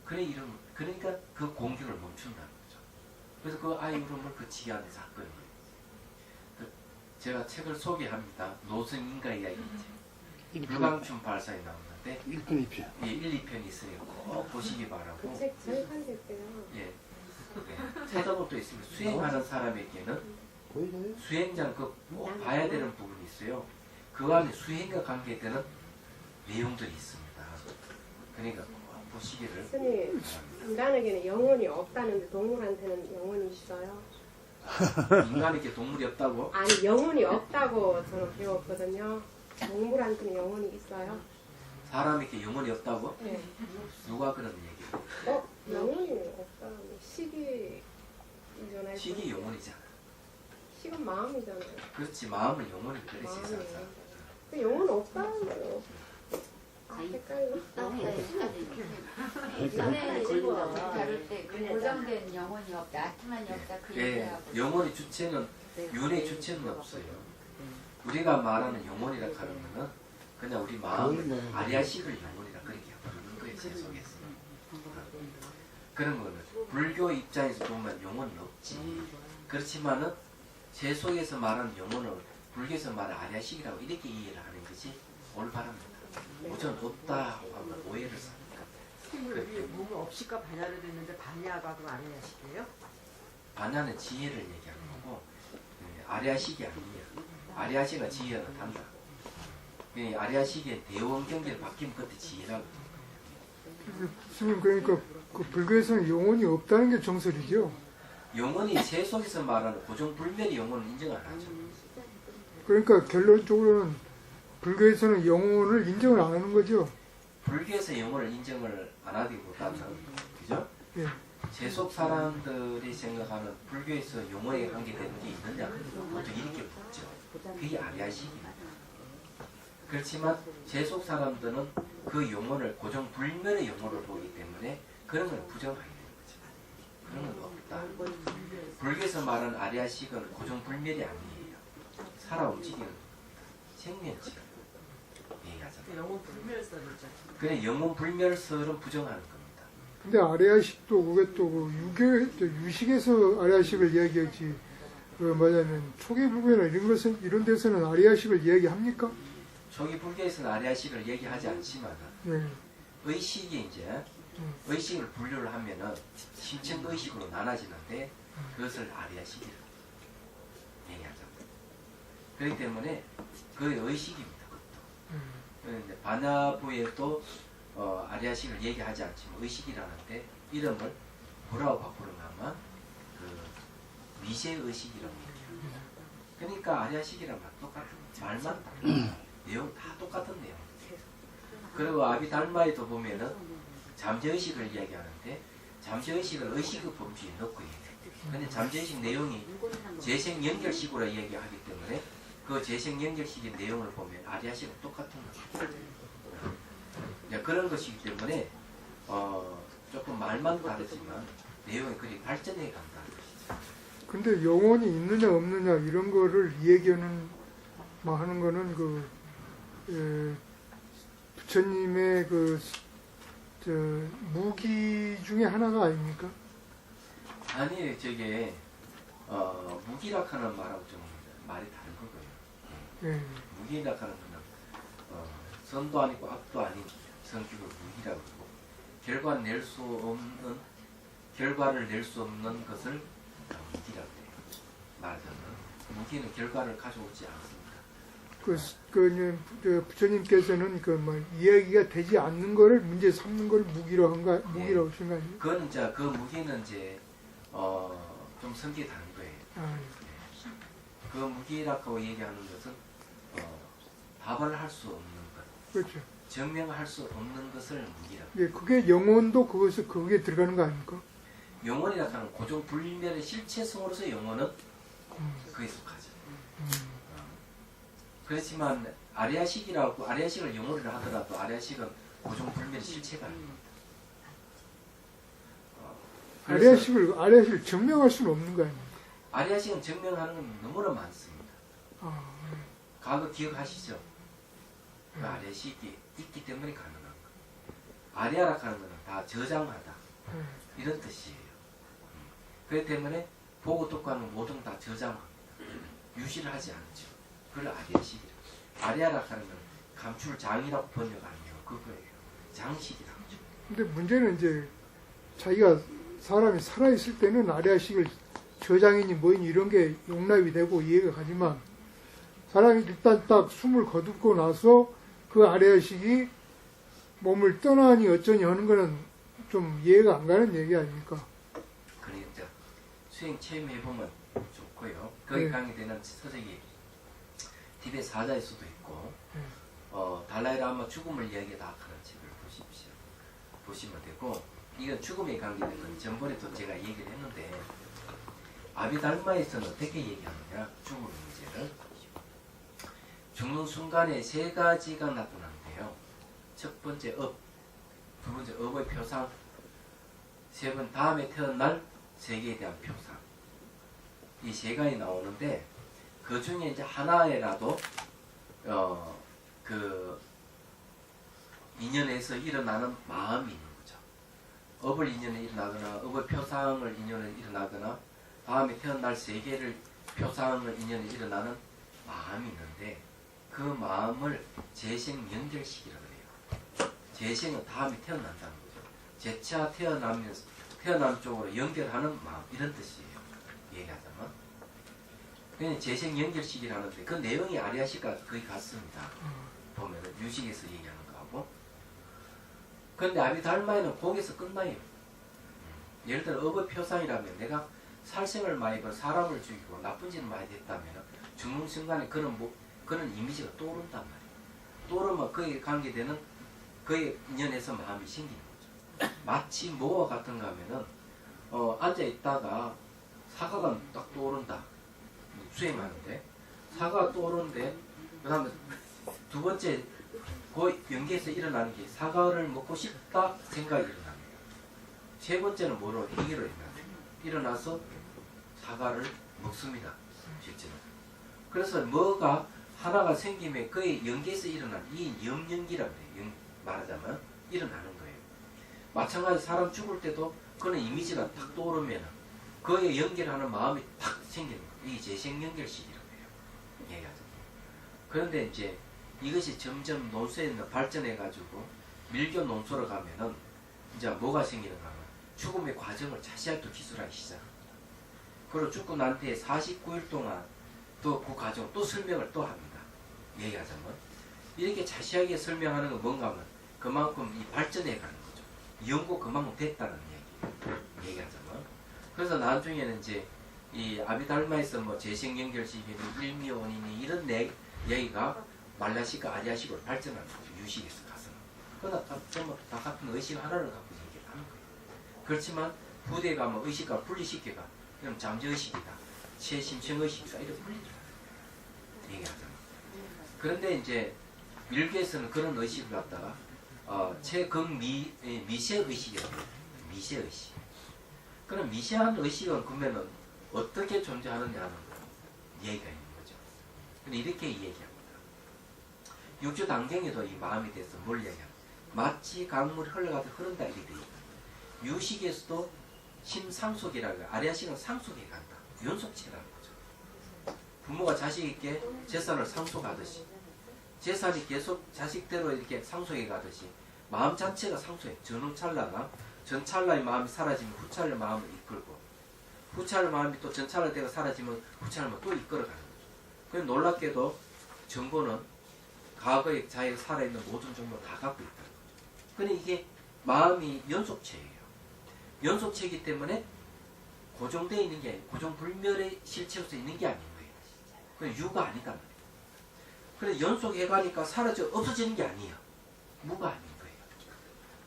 그러니까 그 공격을 멈춘다는 거죠. 그래서 그 아이 울음을 그치게 하는 사건이에요. 제가 책을 소개합니다. 노승인가 이야기. 불광춘 발사에 나오는데 1편 2편. 예, 1, 2편이 있으니 꼭 보시기 바라고. 그 책 저희 판됐대요. 예. 찾아볼 수 있습니다. 수행하는 사람에게는 보이나요? 수행장 꼭 봐야 되는 부분이 있어요. 그 안에 수행과 관계되는 내용들이 있습니다. 그러니까 꼭 보시기를 스님, 바랍니다. 인간에게는 영혼이 없다는데 동물한테는 영혼이 있어요? 인간에게 동물이 없다고? 아니, 영혼이 없다고 저는 배웠거든요. 동물한테는 영혼이 있어요? 사람에게 영혼이 없다고? 네. 누가 그런 얘기를? 영혼이 없다. 식이 이전에 식이 영혼이잖아. 식은 마음이잖아요. 그렇지, 마음은 영혼이 그래 세상사. 마음이에요. 그 영혼 없다는 거예요. 헷갈려. 예전에 이거 다룰 때 그 고정된 영혼이 없다, 아트만이 없다 그 예, 얘기하고 영혼의 주체는 윤의 주체는 없어요. 우리가 말하는 영혼이라 하는 거는 그냥 우리 마음 아리아식을 영혼이라 그렇게 부르는 거예요. 제 속에서. 그런 거는 불교 입장에서 보면 영혼은 없지. 그렇지만은 제 속에서 말하는 영혼은 불교에서 말하는 아리아식이라고 이렇게 이해를 하는 것이 올바릅니다. 우선 없다 하면 오해를 삽니다. 우리 몸은 업식과 반야를 했는데 반야가 그럼 아니야식이에요? 반야는 지혜를 얘기하는 거고 아리아식이 아니에요. 아리아식은 지혜는 단다. 아리아식의 대원 경계를 바뀌면 그때 지혜라고. 스님 그러니까 그 불교에서는 영혼이 없다는 게 정설이죠. 영혼이 제 속에서 말하는 고정불멸의 영혼을 인정 안 하죠. 그러니까 결론적으로는 불교에서는 영혼을 인정을 안 하는 거죠. 불교에서 영혼을 인정을 안 하기보다는 그죠? 예. 제 속 사람들이 생각하는 불교에서 영혼에 관계되는 게 있느냐? 보통 이렇게 묻죠. 그게 아리아식입니다. 그렇지만 제 속 사람들은 그 영혼을 고정불멸의 영혼을 보기 때문에 그런 걸 부정하게 되는 거죠. 그런 건 없다. 불교에서 말하는 아리아식은 고정불멸이 아니에요. 살아 움직이는 생명체 얘기하잖아요. 영혼 불멸설이죠. 그래 영혼 불멸설은 부정하는 겁니다. 근데 아리아식도 그게 또그 유식에서 아리아식을 이야기하지. 그 뭐냐면 초기 불교나 이런 것은 이런 데서는 아리아식을 이야기합니까? 초기 불교에서는 아리아식을 얘기하지 않지만 예. 의식이 이제 의식을 분류를 하면은 심층 의식으로 나눠지는데 그것을 아리아식이라고 얘기하죠. 그렇기 때문에 그 의식입니다. 그런데 반야부에도 아리아식을 얘기하지 않지만 의식이라는데 이름을 뭐라고 바꾸는가 하면 그 미세의식이라고 얘기해요. 그러니까 아리아식이랑 똑같은 말만 내용 다 똑같은 내용. 그리고 아비달마에도 보면은 잠재의식을 이야기하는데 잠재의식을 의식의 범주에 넣고 얘기해요. 근데 잠재의식 내용이 재생연결식으로 이야기하기 때문에 그 재생연결식의 내용을 보면 아리아식은 똑같은 거죠. 그런 것이기 때문에 조금 말만 다르지만 내용이 그리 발전해 간다는 것이죠. 근데 영혼이 있느냐 없느냐 이런 거를 얘기하는 뭐 하는 거는 부처님의 무기 중에 하나가 아닙니까? 아니 저게 무기라 하는 말하고 좀 말이 다른 거고요. 예. 무기라 하는 거는 선도 아니고 악도 아닌 성격을 무기라고 그러고 결과를 낼 수 없는 것을 무기라고 해요. 말하자면 무기는 결과를 가져오지 않습니다. 부처님께서는 이야기가 되지 않는 거를 문제 삼는 걸 무기로 무기라고 생각해요. 그건 이제 그 무기는 이제 좀 성격이 다른 거예요. 아, 그 무기라고 얘기하는 것은 답을 할 수 없는 것, 그렇죠. 증명할 수 없는 것을 무기라고. 예, 그게 영혼도 그게 들어가는 거 아닙니까? 영혼이라고 하는 고정 불멸의 실체성으로서 영혼은 그에 속하죠. 그렇지만 아리아식을 영혼이라 하더라도 아리아식은 고정 불멸의 실체가 아닙니다. 아리아식을 증명할 수는 없는 거 아닙니까? 아리아식은 증명하는 건 너무나 많습니다. 아, 과거 기억하시죠? 그 아리아식이 있기 때문에 가능한 거. 아리아라 하는 것은 다 저장하다 이런 뜻이에요. 그렇기 때문에 보고 듣고 하는 모든 다 저장합니다. 유지를 하지 않죠. 그걸 아리아식이라. 아리아라 하는 건 감출장이라고 번역하면 그거예요. 장식이라고 하죠. 근데 문제는 이제 사람이 살아있을 때는 아리아식을 저장이니 뭐니 이런 게 용납이 되고 이해가 가지만 사람이 일단 딱 숨을 거두고 나서 그 아리아식이 몸을 떠나니 어쩌니 하는 거는 좀 이해가 안 가는 얘기 아닙니까? 그러니까 수행 체험해보면 좋고요. 거기 네. 강의되는 서적이 티베트 사자일 수도 있고 달라이라마 죽음을 이야기하다 하는 책을 보시면 되고 이건 죽음에 관계된 건 전번에도 제가 얘기를 했는데 아비달마에서는 어떻게 얘기하느냐 죽음의 문제를 죽는 순간에 세 가지가 나타나는데요. 첫 번째 업, 두 번째 업의 표상, 세 번 다음에 태어날 세계에 대한 표상. 이 세 가지 나오는데 그 중에 이제 하나에라도 그 인연에서 일어나는 마음이 있는 거죠. 업을 인연에 일어나거나 업의 표상을 인연에 일어나거나 다음에 태어날 세계를 표상을 인연에 일어나는 마음이 있는데 그 마음을 재생 연결시키라고 해요. 재생은 다음에 태어난다는 거죠. 재차 태어나면서 태어남 쪽으로 연결하는 마음 이런 뜻이에요. 얘기하자면 그냥 재생 연결시키라는데 그 내용이 아리아시가 거의 같습니다. 보면 유식에서 얘기하는 거하고 그런데 아비달마에는 거기서 끝나요. 예를 들어 업의 표상이라면 내가 살생을 많이 벌 사람을 죽이고 나쁜 짓을 많이 했다면 죽는 순간에 그런 이미지가 떠오른단 말이에요. 떠오르면 그에 관계되는 그의 인연에서 마음이 생기는 거죠. 마치 뭐와 같은가 하면은 앉아 있다가 사과가 딱 떠오른다. 수행하는데 사과가 떠오르는데 그 다음에 두 번째 그 연계에서 일어나는 게 사과를 먹고 싶다 생각이 일어납니다. 세 번째는 뭐로 행위로 일어나서 사과를 먹습니다. 실제로. 그래서 뭐가 하나가 생김에 그의 연계에서 일어난 이 영연기라고 해요. 말하자면 일어나는 거예요. 마찬가지 사람 죽을 때도 그런 이미지가 탁 떠오르면 그에 연결하는 마음이 탁 생기는 거예요. 이게 재생연결식이라고 해요. 얘기하죠. 그런데 이제 이것이 점점 논술에 발전해가지고 밀교 논술로 가면은 이제 뭐가 생기는가 하면 죽음의 과정을 자세하게 또 기술하기 시작합니다. 그리고 죽고 난 뒤에 49일 동안 또 그 과정 또 설명을 또 합니다. 얘기하자면 이렇게 자세하게 설명하는 건 뭔가 하면 그만큼 이 발전해 가는 거죠. 연구 그만큼 됐다는 얘기. 얘기하자면 그래서 나중에는 이제 이 아비달마에서 뭐 재생연결식이니 일미원이니 이런 얘기가 말라식과 아리아식으로 발전하는 거죠. 유식에서 가서는. 그러나 다 같은 의식 하나를 갖고 얘기를 하는 거예요. 그렇지만 부대에 가면 의식과 분리시켜가 그럼 잠재의식이다. 최심청의식이다. 이렇게 분리를 얘기하잖아. 그런데 이제 밀교에서는 그런 의식을 갖다가 미세의식이라고 해요. 미세의식. 그럼 미세한 의식은 그러면은 어떻게 존재하느냐 하는 얘기가 있는 거죠. 근데 이렇게 얘기합니다. 육주 단경에도 이 마음에 대해서 뭘 얘기합니까? 마치 강물이 흘러가듯 흐른다 이렇게 돼 있다. 유식에서도 심상속이라고 해요. 아리아식은 상속에 간다. 연속체라는 거죠. 부모가 자식에게 재산을 상속하듯이 재산이 계속 자식대로 이렇게 상속해 가듯이 마음 자체가 상속해. 전후찰나가 전찰나의 마음이 사라지면 후찰나의 마음을 이끌고 후찰나의 마음이 또 전찰나 때가 사라지면 후찰나의 마음을 또 이끌어가는 거죠. 그래서 놀랍게도 정보는 과거에 자기가 살아있는 모든 정보를 다 갖고 있다는 거죠. 근데 이게 마음이 연속체예요. 연속체이기 때문에 고정되어 있는 게 아니고 고정불멸의 실체로서 있는 게 아닌 거예요. 그냥 유가 아니다 말이에요. 그래서 연속해가니까 사라져 없어지는 게 아니에요. 무가 아닌 거예요.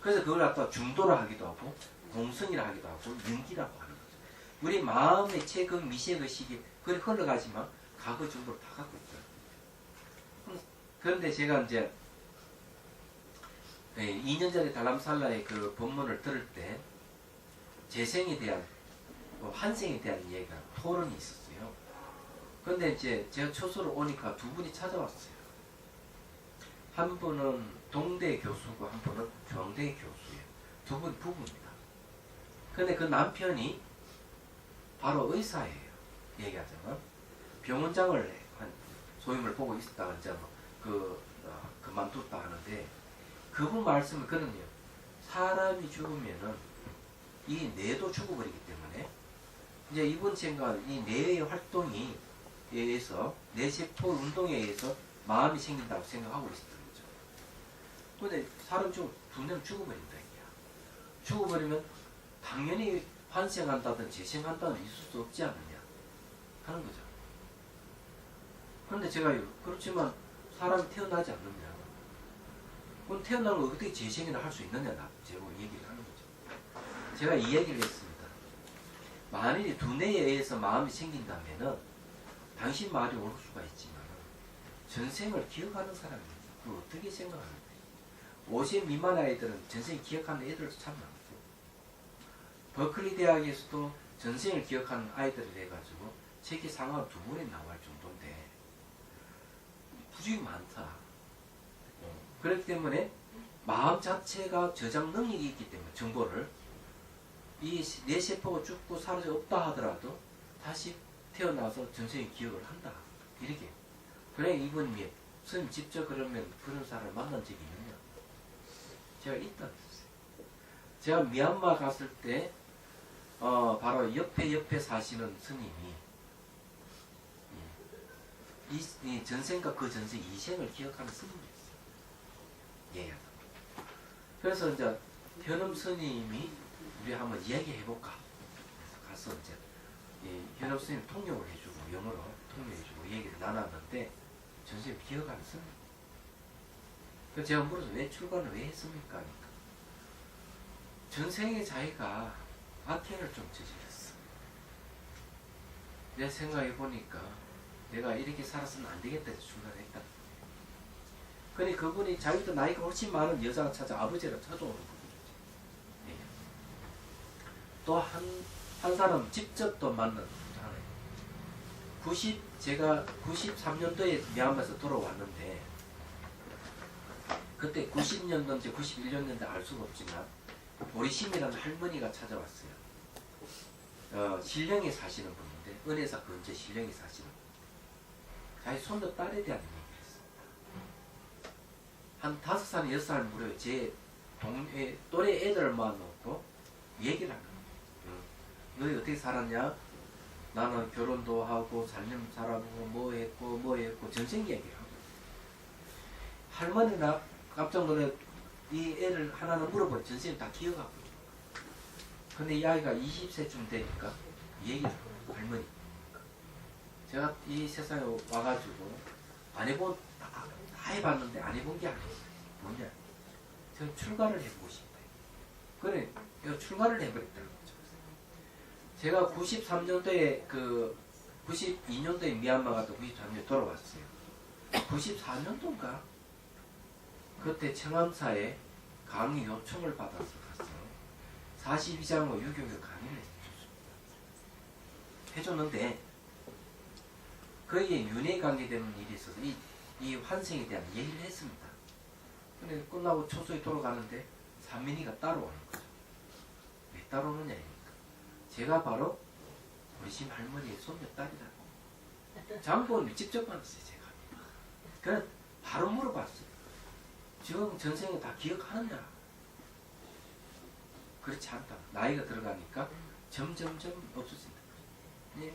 그래서 그걸 갖다 중도라 하기도 하고 공성이라 하기도 하고 연기라고 하는 거죠. 우리 마음의 최근 미세의식이 그리 흘러가지만 과거 정도를 다 갖고 있더라고요. 그런데 제가 이제 2년 전에 달람살라의 그 본문을 들을 때 재생에 대한 환생에 대한 얘기가 토론이 있었어요. 그런데 이제 제가 초소를 오니까 두 분이 찾아왔어요. 한 분은 동대 교수고 한 분은 경대 교수예요. 두 분 부부입니다. 그런데 그 남편이 바로 의사예요. 얘기하자면 병원장을 한 소임을 보고 있었다가 이제 그만뒀다 하는데 그분 말씀은 그런요. 사람이 죽으면은 이 뇌도 죽어버리기 때문에 이제 이분 생각은 이 뇌의 활동이 의해서 뇌세포 운동에 의해서 마음이 생긴다고 생각하고 있었던 거죠. 근데 사람 분명 죽어버린다 이게야. 죽어버리면 당연히 환생한다든 재생한다든 있을 수 없지 않느냐 하는 거죠. 그런데 제가 그렇지만 사람이 태어나지 않느냐. 그럼 태어나는 거 어떻게 재생이나 할 수 있느냐 제가 얘기를 하는 거죠. 제가 이 얘기를 했습니다. 만일에 두뇌에 의해서 마음이 생긴다면은 당신 말이 옳을 수가 있지만 전생을 기억하는 사람입니다. 그걸 어떻게 생각하는데 50 미만 아이들은 전생 기억하는 애들도 참 많고 버클리 대학에서도 전생을 기억하는 아이들을 해가지고 책이 상하 2권이 나올 정도인데 부족이 많다. 그렇기 때문에 마음 자체가 저장 능력이 있기 때문에 정보를 이 내 세포가 죽고 사라져 없다 하더라도 다시 태어나서 전생에 기억을 한다. 이렇게. 그래 이분이 스님 직접 그러면 그런 사람을 만난 적이 있느냐? 제가 있다 그랬어요. 제가 미얀마 갔을 때 바로 옆에 사시는 스님이 이 전생과 그 전생 이생을 기억하는 스님이었어요. 예. 그래서 이제 현음 스님이 우리 한번 이야기해볼까? 그래서 가서 이제 현음 스님 통역을 해주고 영어로 통역해주고 얘기를 나눴는데 전생 기억하는 스님. 그래서 제가 물어서 왜 출가를 왜 했습니까? 하니까 전생에 자기가 악행을 좀 저질렀어. 내 생각해 보니까 내가 이렇게 살았으면 안 되겠다 해서 출가를 했다. 그러니 그분이 자기도 나이가 훨씬 많은 여자가 찾아 아버지를 찾아오는 분이죠. 예. 또 한 사람 직접 또 만난 사람. 제가 93년도에 미얀마에서 돌아왔는데 그때 90년도인지 91년도인지 알 수가 없지만 보리심이라는 할머니가 찾아왔어요. 신령에 사시는 분인데 은혜사 근처 신령에 사시는 분. 자기 손녀 딸에 대한 얘기를 했습니다. 한 5살, 6살 무렵에 제 또래 애들만 놓고 얘기를 하는 거예요. 너희 어떻게 살았냐? 나는 결혼도 하고 살림 살아보고 뭐 했고 전생 얘기를 하고 할머니나 깜짝 놀래 이 애를 하나는 물어보니 전생을 다 기억하고 근데 이 아이가 20세쯤 되니까 얘기를 하고 할머니 제가 이 세상에 와가지고 안 해본 다 해봤는데 안 해본 게 아니에요. 뭐냐? 저는 출가를 해보고 싶다. 그래, 내가 출가를 해버렸다는 거죠. 제가 93년도에 92년도에 미얀마 갔다 93년도에 돌아왔어요. 94년도인가? 그때 청암사에 강의 요청을 받아서 갔어요. 42장의 유교교 강의를 해줬는데 거기에 윤회 관계되는 일이 있어서 이 환생에 대한 얘기를 했습니다. 근데 끝나고 초소에 돌아가는데 산민이가 따라오는 거죠. 왜 따라오느냐니까. 제가 바로 우리 집 할머니의 손녀 딸이라고. 장본을 직접 받았어요, 제가. 그래서 바로 물어봤어요. 지금 전생에 다 기억하느냐? 그렇지 않다. 나이가 들어가니까 점점점 없어진다. 네.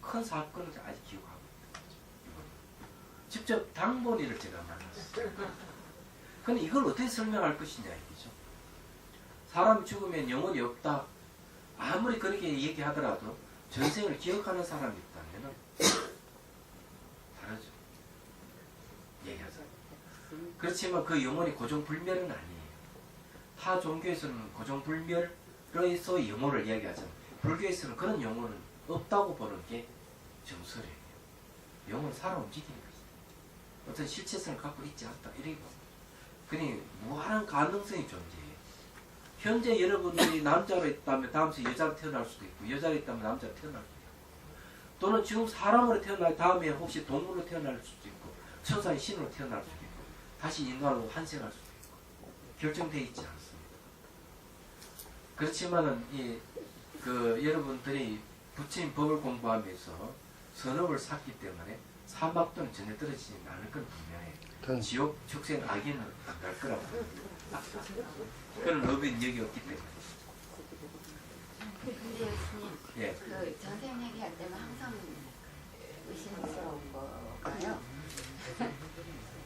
큰 사건을 아직 기억하고 있다. 직접 당본이를 제가 만났어요. 근데 이걸 어떻게 설명할 것이냐 이거죠. 사람이 죽으면 영혼이 없다. 아무리 그렇게 얘기하더라도 전생을 기억하는 사람이 있다면 다르죠. 얘기하자. 그렇지만 그 영혼이 고정불멸은 아니에요. 타 종교에서는 고정불멸에서 영혼을 이야기하잖아요. 불교에서는 그런 영혼은 없다고 보는 게 정설이에요. 영혼은 살아 움직이는 거죠. 어떤 실체성을 갖고 있지 않다. 이렇게 봅니다. 그러니 무한한 가능성이 존재해요. 현재 여러분들이 남자로 있다면 다음 생에 여자로 태어날 수도 있고 여자로 있다면 남자로 태어날 수도 있고 또는 지금 사람으로 태어날 다음에 혹시 동물로 태어날 수도 있고 천사의 신으로 태어날 수도 있고 다시 인간으로 환생할 수도 있고 결정되어 있지 않습니다. 그렇지만은 여러분들이 부처님 법을 공부하면서 선업을 샀기 때문에 사막도는 전혀 떨어지지 않을 건 분명해요. 지옥, 축생, 악인은 안 갈 거라고. 그런 법인 여기 없기 때문에. 근데 스님, 예. 그 전생 얘기할 때는 항상 의심스러운 거가요.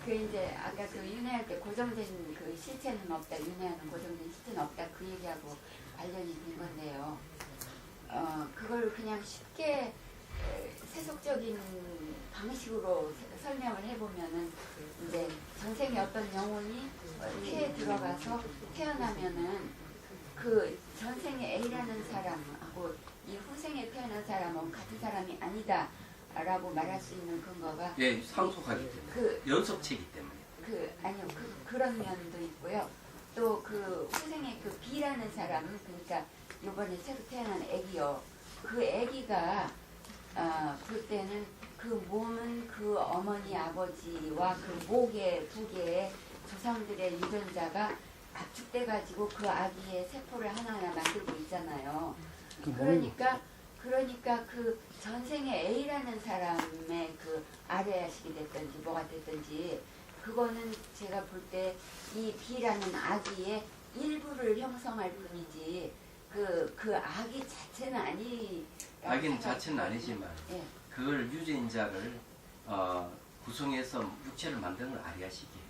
그 이제 아까 그 윤회할 때 고정된 그 실체는 없다, 윤회하는 고정된 실체는 없다 그 얘기하고 관련이 있는 건데요. 그걸 그냥 쉽게 세속적인 방식으로 설명을 해보면은 이제 전생에 어떤 영혼이 태에 들어가서 태어나면은 그 전생에 A라는 사람하고 이 후생에 태어난 사람은 같은 사람이 아니다라고 말할 수 있는 근거가 예, 상속하기 때문에. 연속체이기 때문에. 아니요 그런 면도 있고요. 또 그 후생에 그 B라는 사람은 그러니까 이번에 새로 태어난 애기요. 그 애기가 볼 때는 그 몸은 그 어머니 아버지와 그 목에 두 개의 조상들의 유전자가 압축돼 가지고 그 아기의 세포를 하나하나 만들고 있잖아요. 그러니까 그 전생에 A라는 사람의 그 아래아식이 됐든지 뭐가 됐든지 그거는 제가 볼 때 이 B라는 아기의 일부를 형성할 뿐이지 그 아기 자체는 아니. 아기는 자체는 아니지만 예. 그걸 유전자를 구성해서 육체를 만드는 걸 아리아식이에요.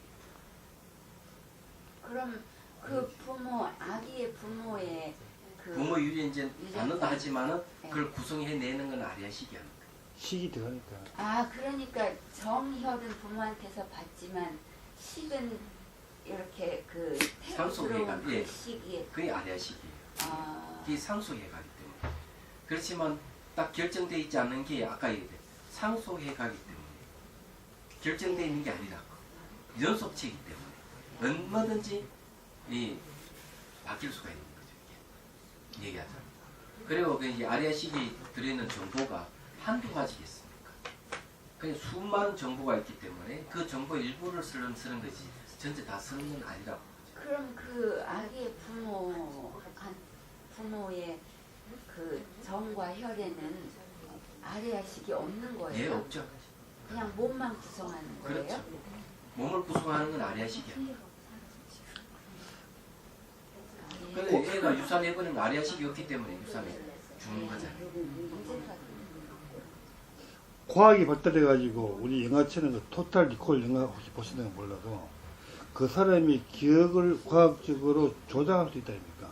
그럼 그 부모 아기의 부모의 그 부모 유전자 받는다 하지만은 네. 그걸 구성해내는 건 아리아식이 아닙니다. 식이 들어가니까. 그러니까 정혈은 부모한테서 받지만 식은 이렇게 그 상속해가, 태우스러운 예. 그 식이 그게 아리아식이에요. 아, 이게 상속해 가기 때문에. 그렇지만 딱 결정되어 있지 않는 게 아까 얘기했듯 상속해 가기 때문에 결정되어 있는 게 아니라 연속체이기 때문에 얼마든지 이 바뀔 수가 있는 거죠. 이게 얘기하자면. 그리고 그 이제 아리아식이 들어있는 정보가 한두 가지겠습니까? 그냥 수많은 정보가 있기 때문에 그 정보 일부를 쓰는 거지 전체 다 쓰는 건 아니라고. 그럼 그 아기의 부모의 그 정과 혈에는 아래아식이 없는 거예요? 예, 없죠. 그냥 몸만 구성하는 거예요? 그렇죠. 몸을 구성하는 건 아리아식이야. 근데 애가 유산해버리면 아리아식이 없기 때문에 유산해 죽는 거잖아요. 과학이 발달해가지고 우리 영화처럼 그 토탈 리콜 영화 혹시 보시는 건 몰라도 그 사람이 기억을 과학적으로 조작할 수 있다 아닙니까?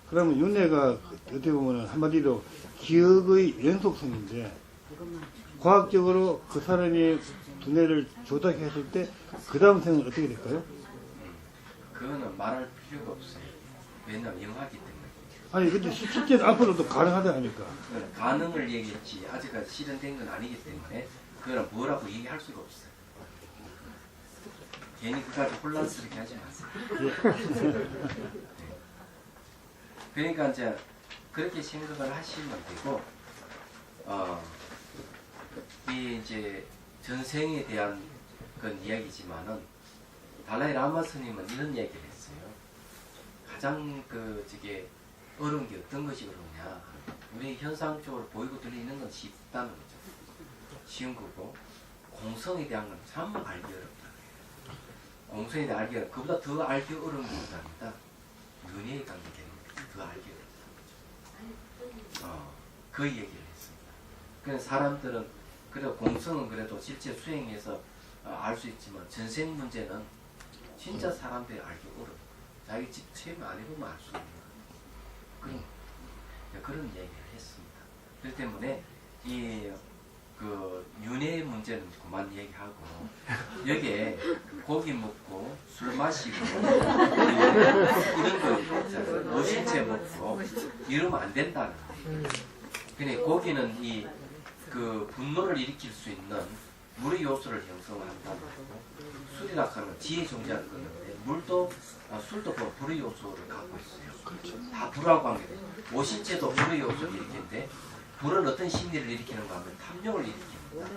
그러면 윤회가 어떻게 보면 한마디로 기억의 연속성인데 과학적으로 그 사람이 두뇌를 조작했을 때 그 다음 생은 어떻게 될까요? 그거는 말할 필요가 없어요. 왜냐면 영화기 때문에. 아니 근데 실제로 앞으로도 가능하다 아닙니까? 그건 가능을 얘기했지 아직까지 실현된 건 아니기 때문에 그거는 뭐라고 얘기할 수가 없어요. 괜히 그까지 혼란스럽게 하지 마세요. 그러니까 이제 그렇게 생각을 하시면 되고 이 이제 전생에 대한 그런 이야기지만은 달라이 라마 스님은 이런 얘기를 했어요. 가장 저게 어려운 게 어떤 것이 어렵냐? 우리 현상적으로 보이고 들리는 건 쉽다는 거죠. 쉬운 거고 공성에 대한 건 참 알기 어렵다. 공성에 대해 알기 어렵다. 그보다 더 알기 어려운 게 뭐랍니다. 윤회에 관계되는 더 알기 어렵다. 그 얘기를 했습니다. 그래서 사람들은 그래도 공성은 그래도 실제 수행해서 알 수 있지만 전생 문제는 진짜 사람들이 알기 어렵다. 자기 집 체험 안 해보면 알 수 있는 그런 얘기를 했습니다. 그렇기 때문에 그 윤회 문제는 그만 얘기하고 여기에 고기 먹고 술 마시고 이런 거 있잖아요. 오신채 먹고 이러면 안 된다는 거예요. 근데 고기는 그 분노를 일으킬 수 있는 물의 요소를 형성한다는 거고 술이라 하면 지혜 종자를 끊는데 술도 그 불의 요소를 갖고 있어요. 다 불하고 관계돼요. 오신채도 불의 요소를 일으키는데 불은 어떤 심리를 일으키는가 하면 탐욕을 일으킵니다.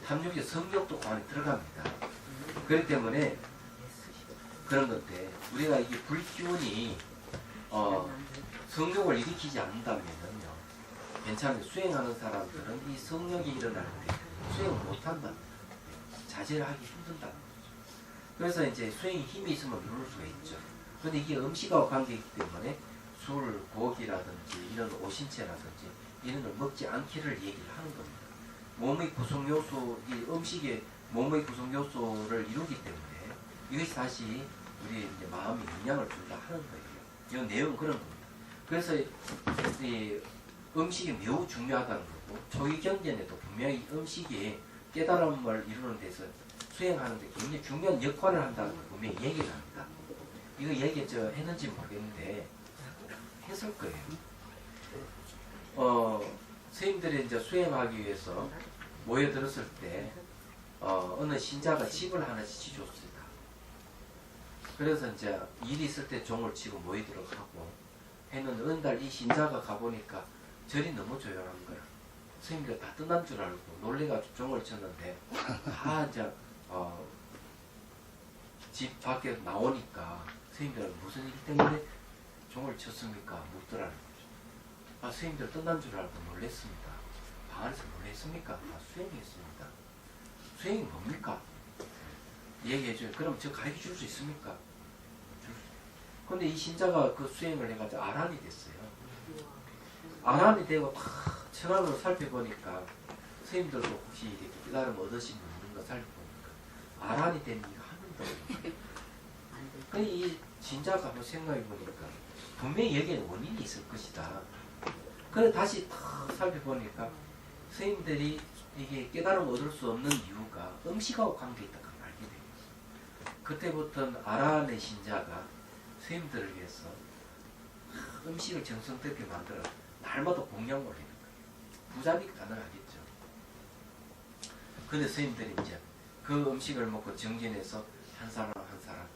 탐욕이 성욕도 그 안에 들어갑니다. 그렇기 때문에 그런 건데 우리가 이게 불기운이 성욕을 일으키지 않는다면요 괜찮은데 수행하는 사람들은 이 성욕이 일어날 때 수행을 못한다. 자제를 하기 힘든다. 그래서 이제 수행에 힘이 있으면 누를 수가 있죠. 그런데 이게 음식하고 관계이기 때문에 술, 고기라든지 이런 오신채라든지 이런 걸 먹지 않기를 얘기를 하는 겁니다. 몸의 구성 요소, 이 음식의 몸의 구성 요소를 이루기 때문에 이것이 다시 우리 이제 마음에 영향을 준다 하는 거예요. 이건 내용은 그런 겁니다. 그래서 이 음식이 매우 중요하다는 거고 초기 경전에도 분명히 음식이 깨달음을 이루는 데서 수행하는데 굉장히 중요한 역할을 한다는 걸 분명히 얘기를 합니다. 이거 했는지 모르겠는데 했을 거예요. 스님들이 이제 수행하기 위해서 모여들었을 때 어느 신자가 집을 하나씩 지줬습니다. 그래서 이제 일이 있을 때 종을 치고 모이도록 하고 했는데 어느 날 이 신자가 가보니까 절이 너무 조용한 거야. 선생님들 다 끝난 줄 알고 놀래가지고 종을 쳤는데 다 이제 집 밖에 나오니까 선생님들 무슨 일 때문에 종을 쳤습니까? 묻더라는 거죠. 아, 선생님들 끝난 줄 알고 놀랬습니다. 방 안에서 놀랬습니까? 아, 수행했습니다. 수행이 뭡니까? 얘기해줘요. 그럼 저 가르쳐 줄 수 있습니까? 근데 이 신자가 그 수행을 해가지고 아란이 됐어요. 아란이 되고 탁 철학으로 살펴보니까 선생님들도 혹시 이렇게 깨달음 얻으신 분 있는 거 살펴보니까 아란이 된 이가 한 명도 없어요. 근데 이 신자가 한번 생각해보니까 분명히 여기에는 원인이 있을 것이다. 그래 다시 탁 살펴보니까 선생님들이 이게 깨달음 얻을 수 없는 이유가 음식하고 관계 있다고 알게 돼요. 그때부터는 아란의 신자가 선생님들을 위해서 음식을 정성스럽게 만들어 날마다 공양을 해는 거예요. 부자니 가능하겠죠. 근데 선생님들이 이제 그 음식을 먹고 정진해서 한 사람 한 사람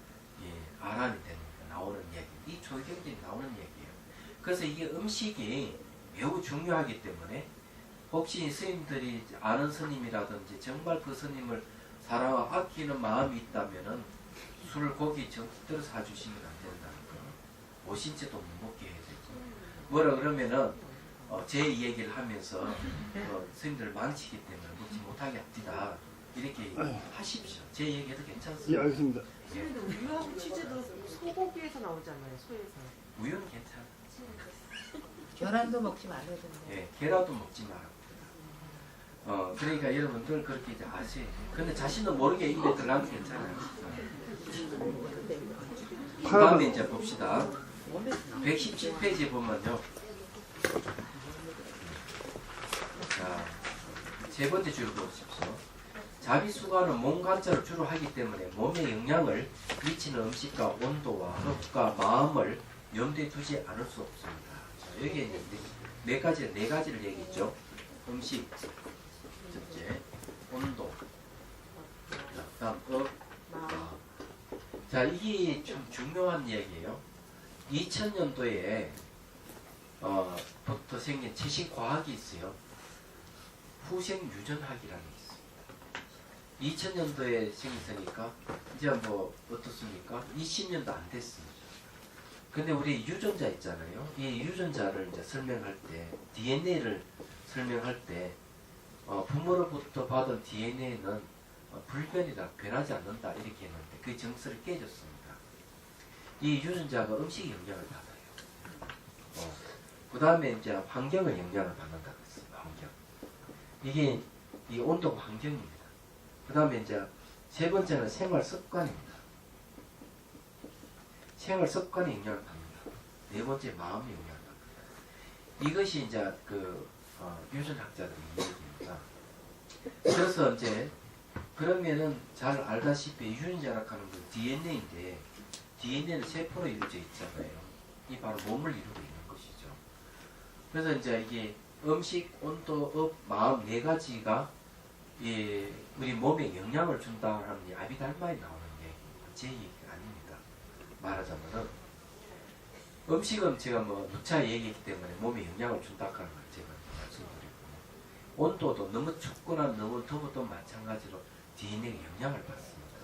아란이 되는 거 나오는 얘기. 이 조경들이 나오는 얘기예요. 그래서 이게 음식이 매우 중요하기 때문에 혹시 스님들이 아는 스님이라든지 정말 그 스님을 사랑하고 아끼는 마음이 있다면은 술, 고기 절대로 사주시면 안 된다는 거. 오신 채도 못 먹게 해야 되고. 뭐라 그러면은 제 얘기를 하면서 스님들 망치기 때문에 먹지 못하게 합니다. 이렇게 하십시오. 제 얘기해도 괜찮습니다. 예, 알겠습니다. 예. 근데 우유하고 치즈도 소고기에서 나오잖아요, 소에서. 우유는 괜찮아. 계란도 먹지 말아야 된다. 예, 계란도 먹지 마라. 그러니까 여러분들 그렇게 이제 아세요. 근데 자신도 모르게 입에 들어가면 괜찮아요. 그 다음에 이제 봅시다. 117페이지에 보면요. 자, 세 번째 줄을 보십시오. 자비수가는 몸 관찰을 주로 하기 때문에 몸에 영향을 미치는 음식과 온도와 흡과 마음을 염두에 두지 않을 수 없습니다. 자, 여기에 이제 네 가지를 얘기했죠. 음식, 첫째, 온도, 다음 흡, 마음. 자, 이게 참 중요한 얘기예요. 2000년도에 부터 생긴 최신 과학이 있어요. 후생 유전학이라는 게 있습니다. 2000년도에 생겼으니까 이제 뭐 어떻습니까? 20년도 안 됐습니다. 근데 우리 유전자 있잖아요. 이 유전자를 이제 설명할 때 DNA를 설명할 때 부모로부터 받은 DNA는 불변이다, 변하지 않는다 이렇게 했는데 그 정설이 깨졌습니다. 이 유전자가 음식에 영향을 받아요. 그 다음에 이제 환경을 영향을 받는다 그랬습니다. 환경. 이게 이 온도가 환경입니다. 그 다음에 이제 세 번째는 생활 습관입니다. 생활 습관에 영향을 받는다. 네 번째 마음에 영향을 받는다. 이것이 이제 유전학자들의 이야기입니다. 그래서 이제 그러면은 잘 알다시피 유전자라고 하는 건 DNA인데 DNA는 세포로 이루어져 있잖아요. 이 바로 몸을 이루고 있는 것이죠. 그래서 이제 이게 음식, 온도, 업, 마음 네 가지가 우리 몸에 영향을 준다는 아비달마에 나오는 게 제 얘기가 아닙니다. 말하자면은 음식은 제가 뭐 누차 얘기했기 때문에 몸에 영향을 준다는 걸 제가 말씀드리고 온도도 너무 춥거나 너무 더워도 마찬가지로 DNA에 영향을 받습니다.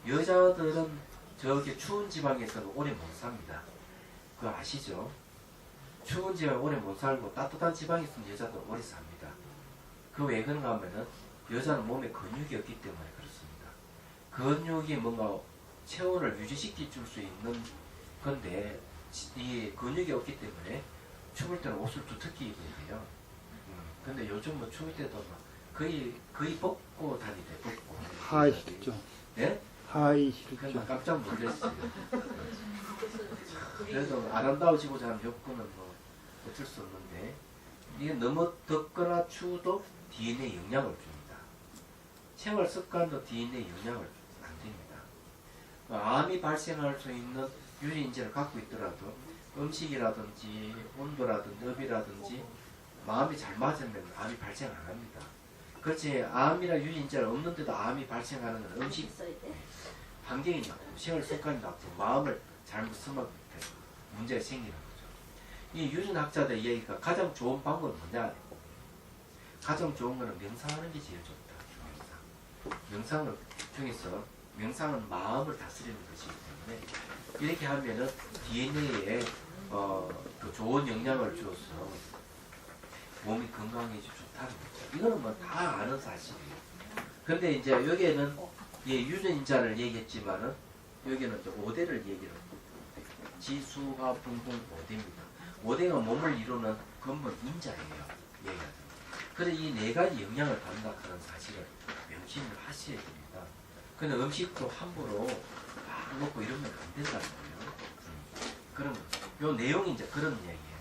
여자들은 저기 추운 지방에서는 오래 못 삽니다. 그거 아시죠? 추운 지방에 오래 못 살고 따뜻한 지방에 있으면 여자들 오래 삽니다. 그 왜 그런가 하면은 여자는 몸에 근육이 없기 때문에 그렇습니다. 근육이 뭔가 체온을 유지시켜 줄 수 있는 건데 이 근육이 없기 때문에 추울 때는 옷을 두텁게 입어야 돼요. 근데 요즘 뭐 추울 때도 막 거의 벗고 다니대, 벗고. 하이 싫죠. 네? 하이 그래서 싫죠. 깜짝 놀랐어요. 그래도 아름다워지고자 하는 욕구는 뭐 어쩔 수 없는데 이게 너무 덥거나 추워도 DNA에 영향을 줍니다. 생활 습관도 DNA에 영향을 안 됩니다. 암이 발생할 수 있는 유전인지를 갖고 있더라도 음식이라든지 온도라든지 읍이라든지 마음이 잘 맞으면 암이 발생 안 합니다. 그렇지 암이나 유전자가 없는데도 암이 발생하는 건 음식 환경이 나쁘고 생활 습관이 나쁘고 마음을 잘못 쓰면 문제가 생기는 거죠. 이 유전학자들의 얘기가 가장 좋은 방법은 뭐냐? 가장 좋은 거는 명상하는 게 제일 좋다. 명상을 통해서 명상은 마음을 다스리는 것이기 때문에 이렇게 하면은 DNA에 그 좋은 영향을 주어서 몸이 건강해지고 좋다는 거죠. 이거는 뭐 다 아는 사실이에요. 근데 이제 여기에는 유전자를 얘기했지만은 여기는 또 5대를 얘기를 합니다. 지수화 분봉 5대입니다. 5대가 몸을 이루는 근본 인자예요. 얘기하자면. 그래서 이 네 가지 영향을 받는다 하는 사실을 명심을 하셔야 됩니다. 근데 음식도 함부로 막 먹고 이러면 안 된다는 거예요. 그런 거. 요 내용이 이제 그런 이야기예요.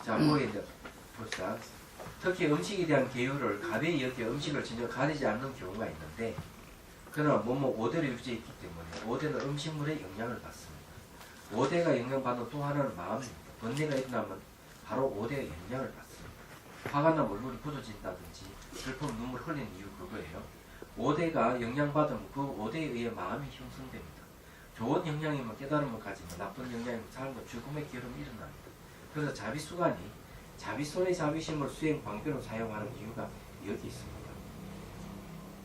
자, 거기 이제 봅시다. 특히 음식에 대한 계율을 가벼이 여겨 음식을 전혀 가리지 않는 경우가 있는데, 그러나 몸은 5대로 유지했기 때문에 5대는 음식물에 영향을 받습니다. 5대가 영향받는 또 하나는 마음입니다. 번뇌가 일어나면 바로 5대가 영향을 받습니다. 화가 나면 얼굴이 굳어진다든지 슬픔 눈물 흘리는 이유 그거예요. 5대가 영향받으면 그 5대에 의해 마음이 형성됩니다. 좋은 영향이면 깨달음을 가지면 나쁜 영향이면 삶과 죽음의 기름이 일어납니다. 그래서 자비수관이 자비손의 자비심을 수행 방편으로 사용하는 이유가 여기 있습니다.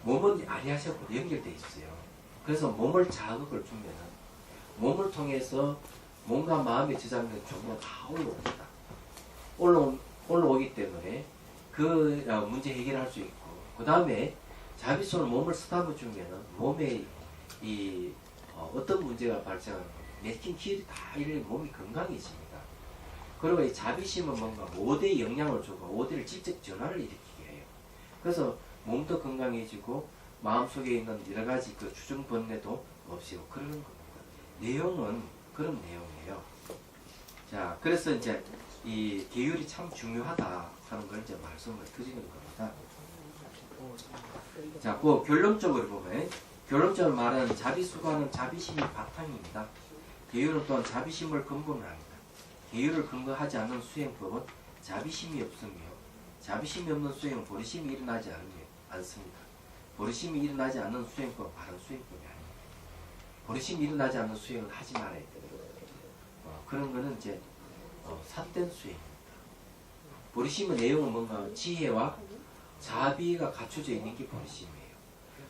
몸은 아리아세하고 연결되어 있어요. 그래서 몸을 자극을 주면 몸을 통해서 몸과 마음의 저장된 정보가 다 올라옵니다. 올라오기 때문에 그 문제 해결할 수 있고, 그 다음에 자비손을 몸을 쓰다듬어 주면 몸에 이 어떤 문제가 발생하는 맥힌 기혈이 다 이래 몸이 건강해집니다. 그리고 이 자비심은 뭔가 5대에 영향을 주고 5대를 직접 전환을 일으키게 해요. 그래서 몸도 건강해지고 마음속에 있는 여러 가지 그 주중 번뇌도 없이고 그러는 겁니다. 내용은 그런 내용이에요. 자, 그래서 이제 이 계율이 참 중요하다 하는 걸 이제 말씀을 드리는 겁니다. 자, 그 결론적으로 보면 결론적으로 말하는 자비수관은 자비심이 바탕입니다. 계율은 또한 자비심을 근본으로 합니다. 계율을 근거하지 않는 수행법은 자비심이 없으며 자비심이 없는 수행은 보리심이 일어나지 않습니다. 보리심이 일어나지 않는 수행법은 바른 수행법이 아닙니다. 보리심이 일어나지 않는 수행을 하지 말아야 됩니다. 그런 거는 이제 삿된 수행입니다. 보리심의 내용은 뭔가 지혜와 자비가 갖춰져 있는 게 보리심이에요.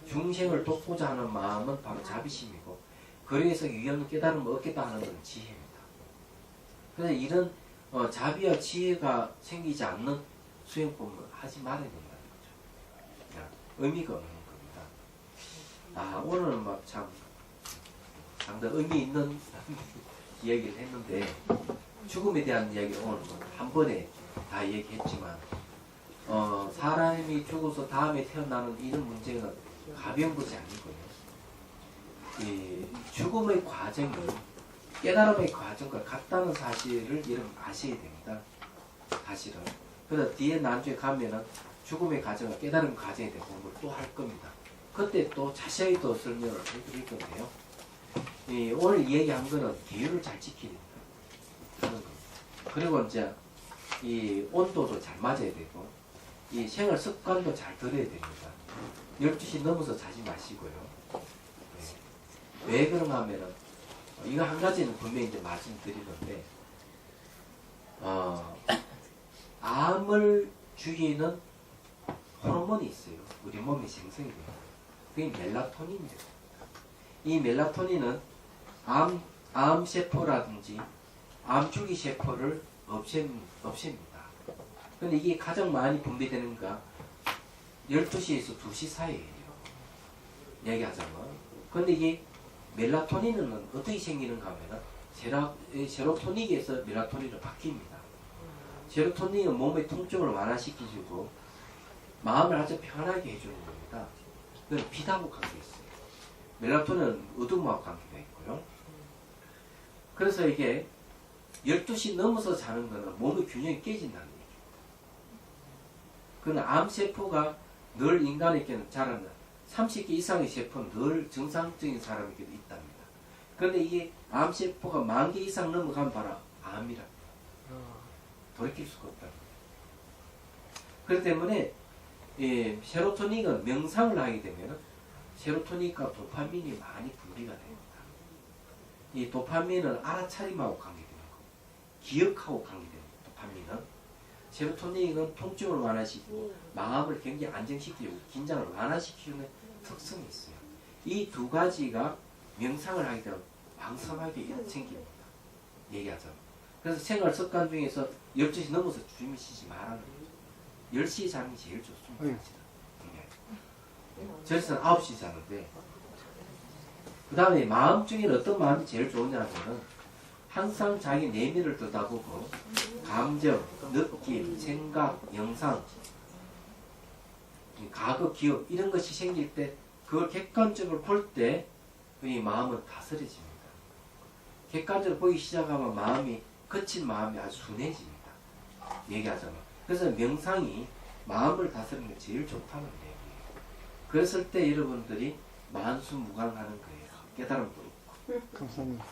중생을 돕고자 하는 마음은 바로 자비심이고, 그래서 유연한 깨달음을 얻겠다 하는 건 지혜입니다. 그래서 이런 자비와 지혜가 생기지 않는 수행법을 하지 말아야 된다는 거죠. 의미가 없는 겁니다. 오늘은 막 참 상당히 의미 있는 이야기를 했는데, 죽음에 대한 이야기를 오늘 한 번에 다 얘기했지만, 사람이 죽어서 다음에 태어나는 이런 문제는 가벼운 것이 아니고요. 이 죽음의 과정이 깨달음의 과정과 같다는 사실을 여러분 아셔야 됩니다. 사실은. 그래서 뒤에 나중에 가면은 죽음의 과정과 깨달음 과정에 대한 공부를 또 할 겁니다. 그때 또 자세히 또 설명을 해드릴 건데요. 오늘 얘기한 거는 계율을 잘 지키는 겁니다. 그리고 이제 이 온도도 잘 맞아야 되고, 이 생활 습관도 잘 들어야 됩니다. 12시 넘어서 자지 마시고요. 왜 그런가 하면은, 이거 한 가지는 분명히 이제 말씀드리는데, 암을 죽이는 호르몬이 있어요. 우리 몸에 생성이 됩니다. 그게 멜라토닌입니다. 이 멜라토닌은 암세포라든지 암주기 세포를 없앱니다. 근데 이게 가장 많이 분비되는 가 12시에서 2시 사이에요. 얘기하자면. 근데 이게 멜라토닌은 어떻게 생기는가 하면 세로토닉에서 멜라토닌으로 바뀝니다. 세로토닌은 몸의 통증을 완화시키고 마음을 아주 편하게 해주는 겁니다. 그건 빛하고 관계있어요. 멜라토닌은 어둠하고 관계가 있고요. 그래서 이게 12시 넘어서 자는 거는 몸의 균형이 깨진다는 얘기예요. 그건 암세포가 늘 인간에게는 자라는 30개 이상의 세포는 늘 정상적인 사람에게도 있답니다. 그런데 이게 암세포가 10,000개 이상 넘어가면 바로 암이라 돌이킬 수가 없다. 그렇기 때문에 세로토닌은 명상을 하게 되면 세로토닌과 도파민이 많이 분비가 됩니다. 이 도파민은 알아차림하고 관계되는 거, 기억하고 관계되는 도파민은. 세로토닌은 통증을 완화시키고 마음을 굉장히 안정시키고 긴장을 완화시키는 특성이 있어요. 이 두 가지가 명상을 하게 되면 왕성하게 생깁니다. 얘기하자면. 그래서 생활 습관 중에서 12시 넘어서 주무시지 말라는 거죠. 10시에 자는 게 제일 좋습니다. 네. 저희는 9시 자는데 그 다음에 마음 중에는 어떤 마음이 제일 좋으냐면은 항상 자기 내면을 들여다보고 감정, 느낌, 생각, 영상, 과거, 기억 이런 것이 생길 때 그걸 객관적으로 볼 때 이 마음은 다스려집니다. 객관적으로 보기 시작하면 마음이 거친 마음이 아주 순해집니다. 얘기하자면. 그래서 명상이 마음을 다스리는 게 제일 좋다는 얘기예요. 그랬을 때 여러분들이 만수무강하는 거예요. 깨달음도 있고. 감사합니다.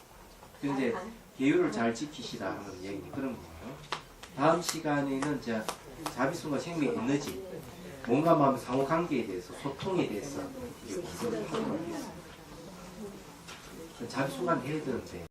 근데 계율을 잘 지키시라 하는 얘기 그런 거예요. 다음 시간에는 자비순간 생명 에너지, 몸과 마음의 상호관계에 대해서, 소통에 대해서 이제 공부를 하도록 하겠습니다. 자비순간 해야 되는데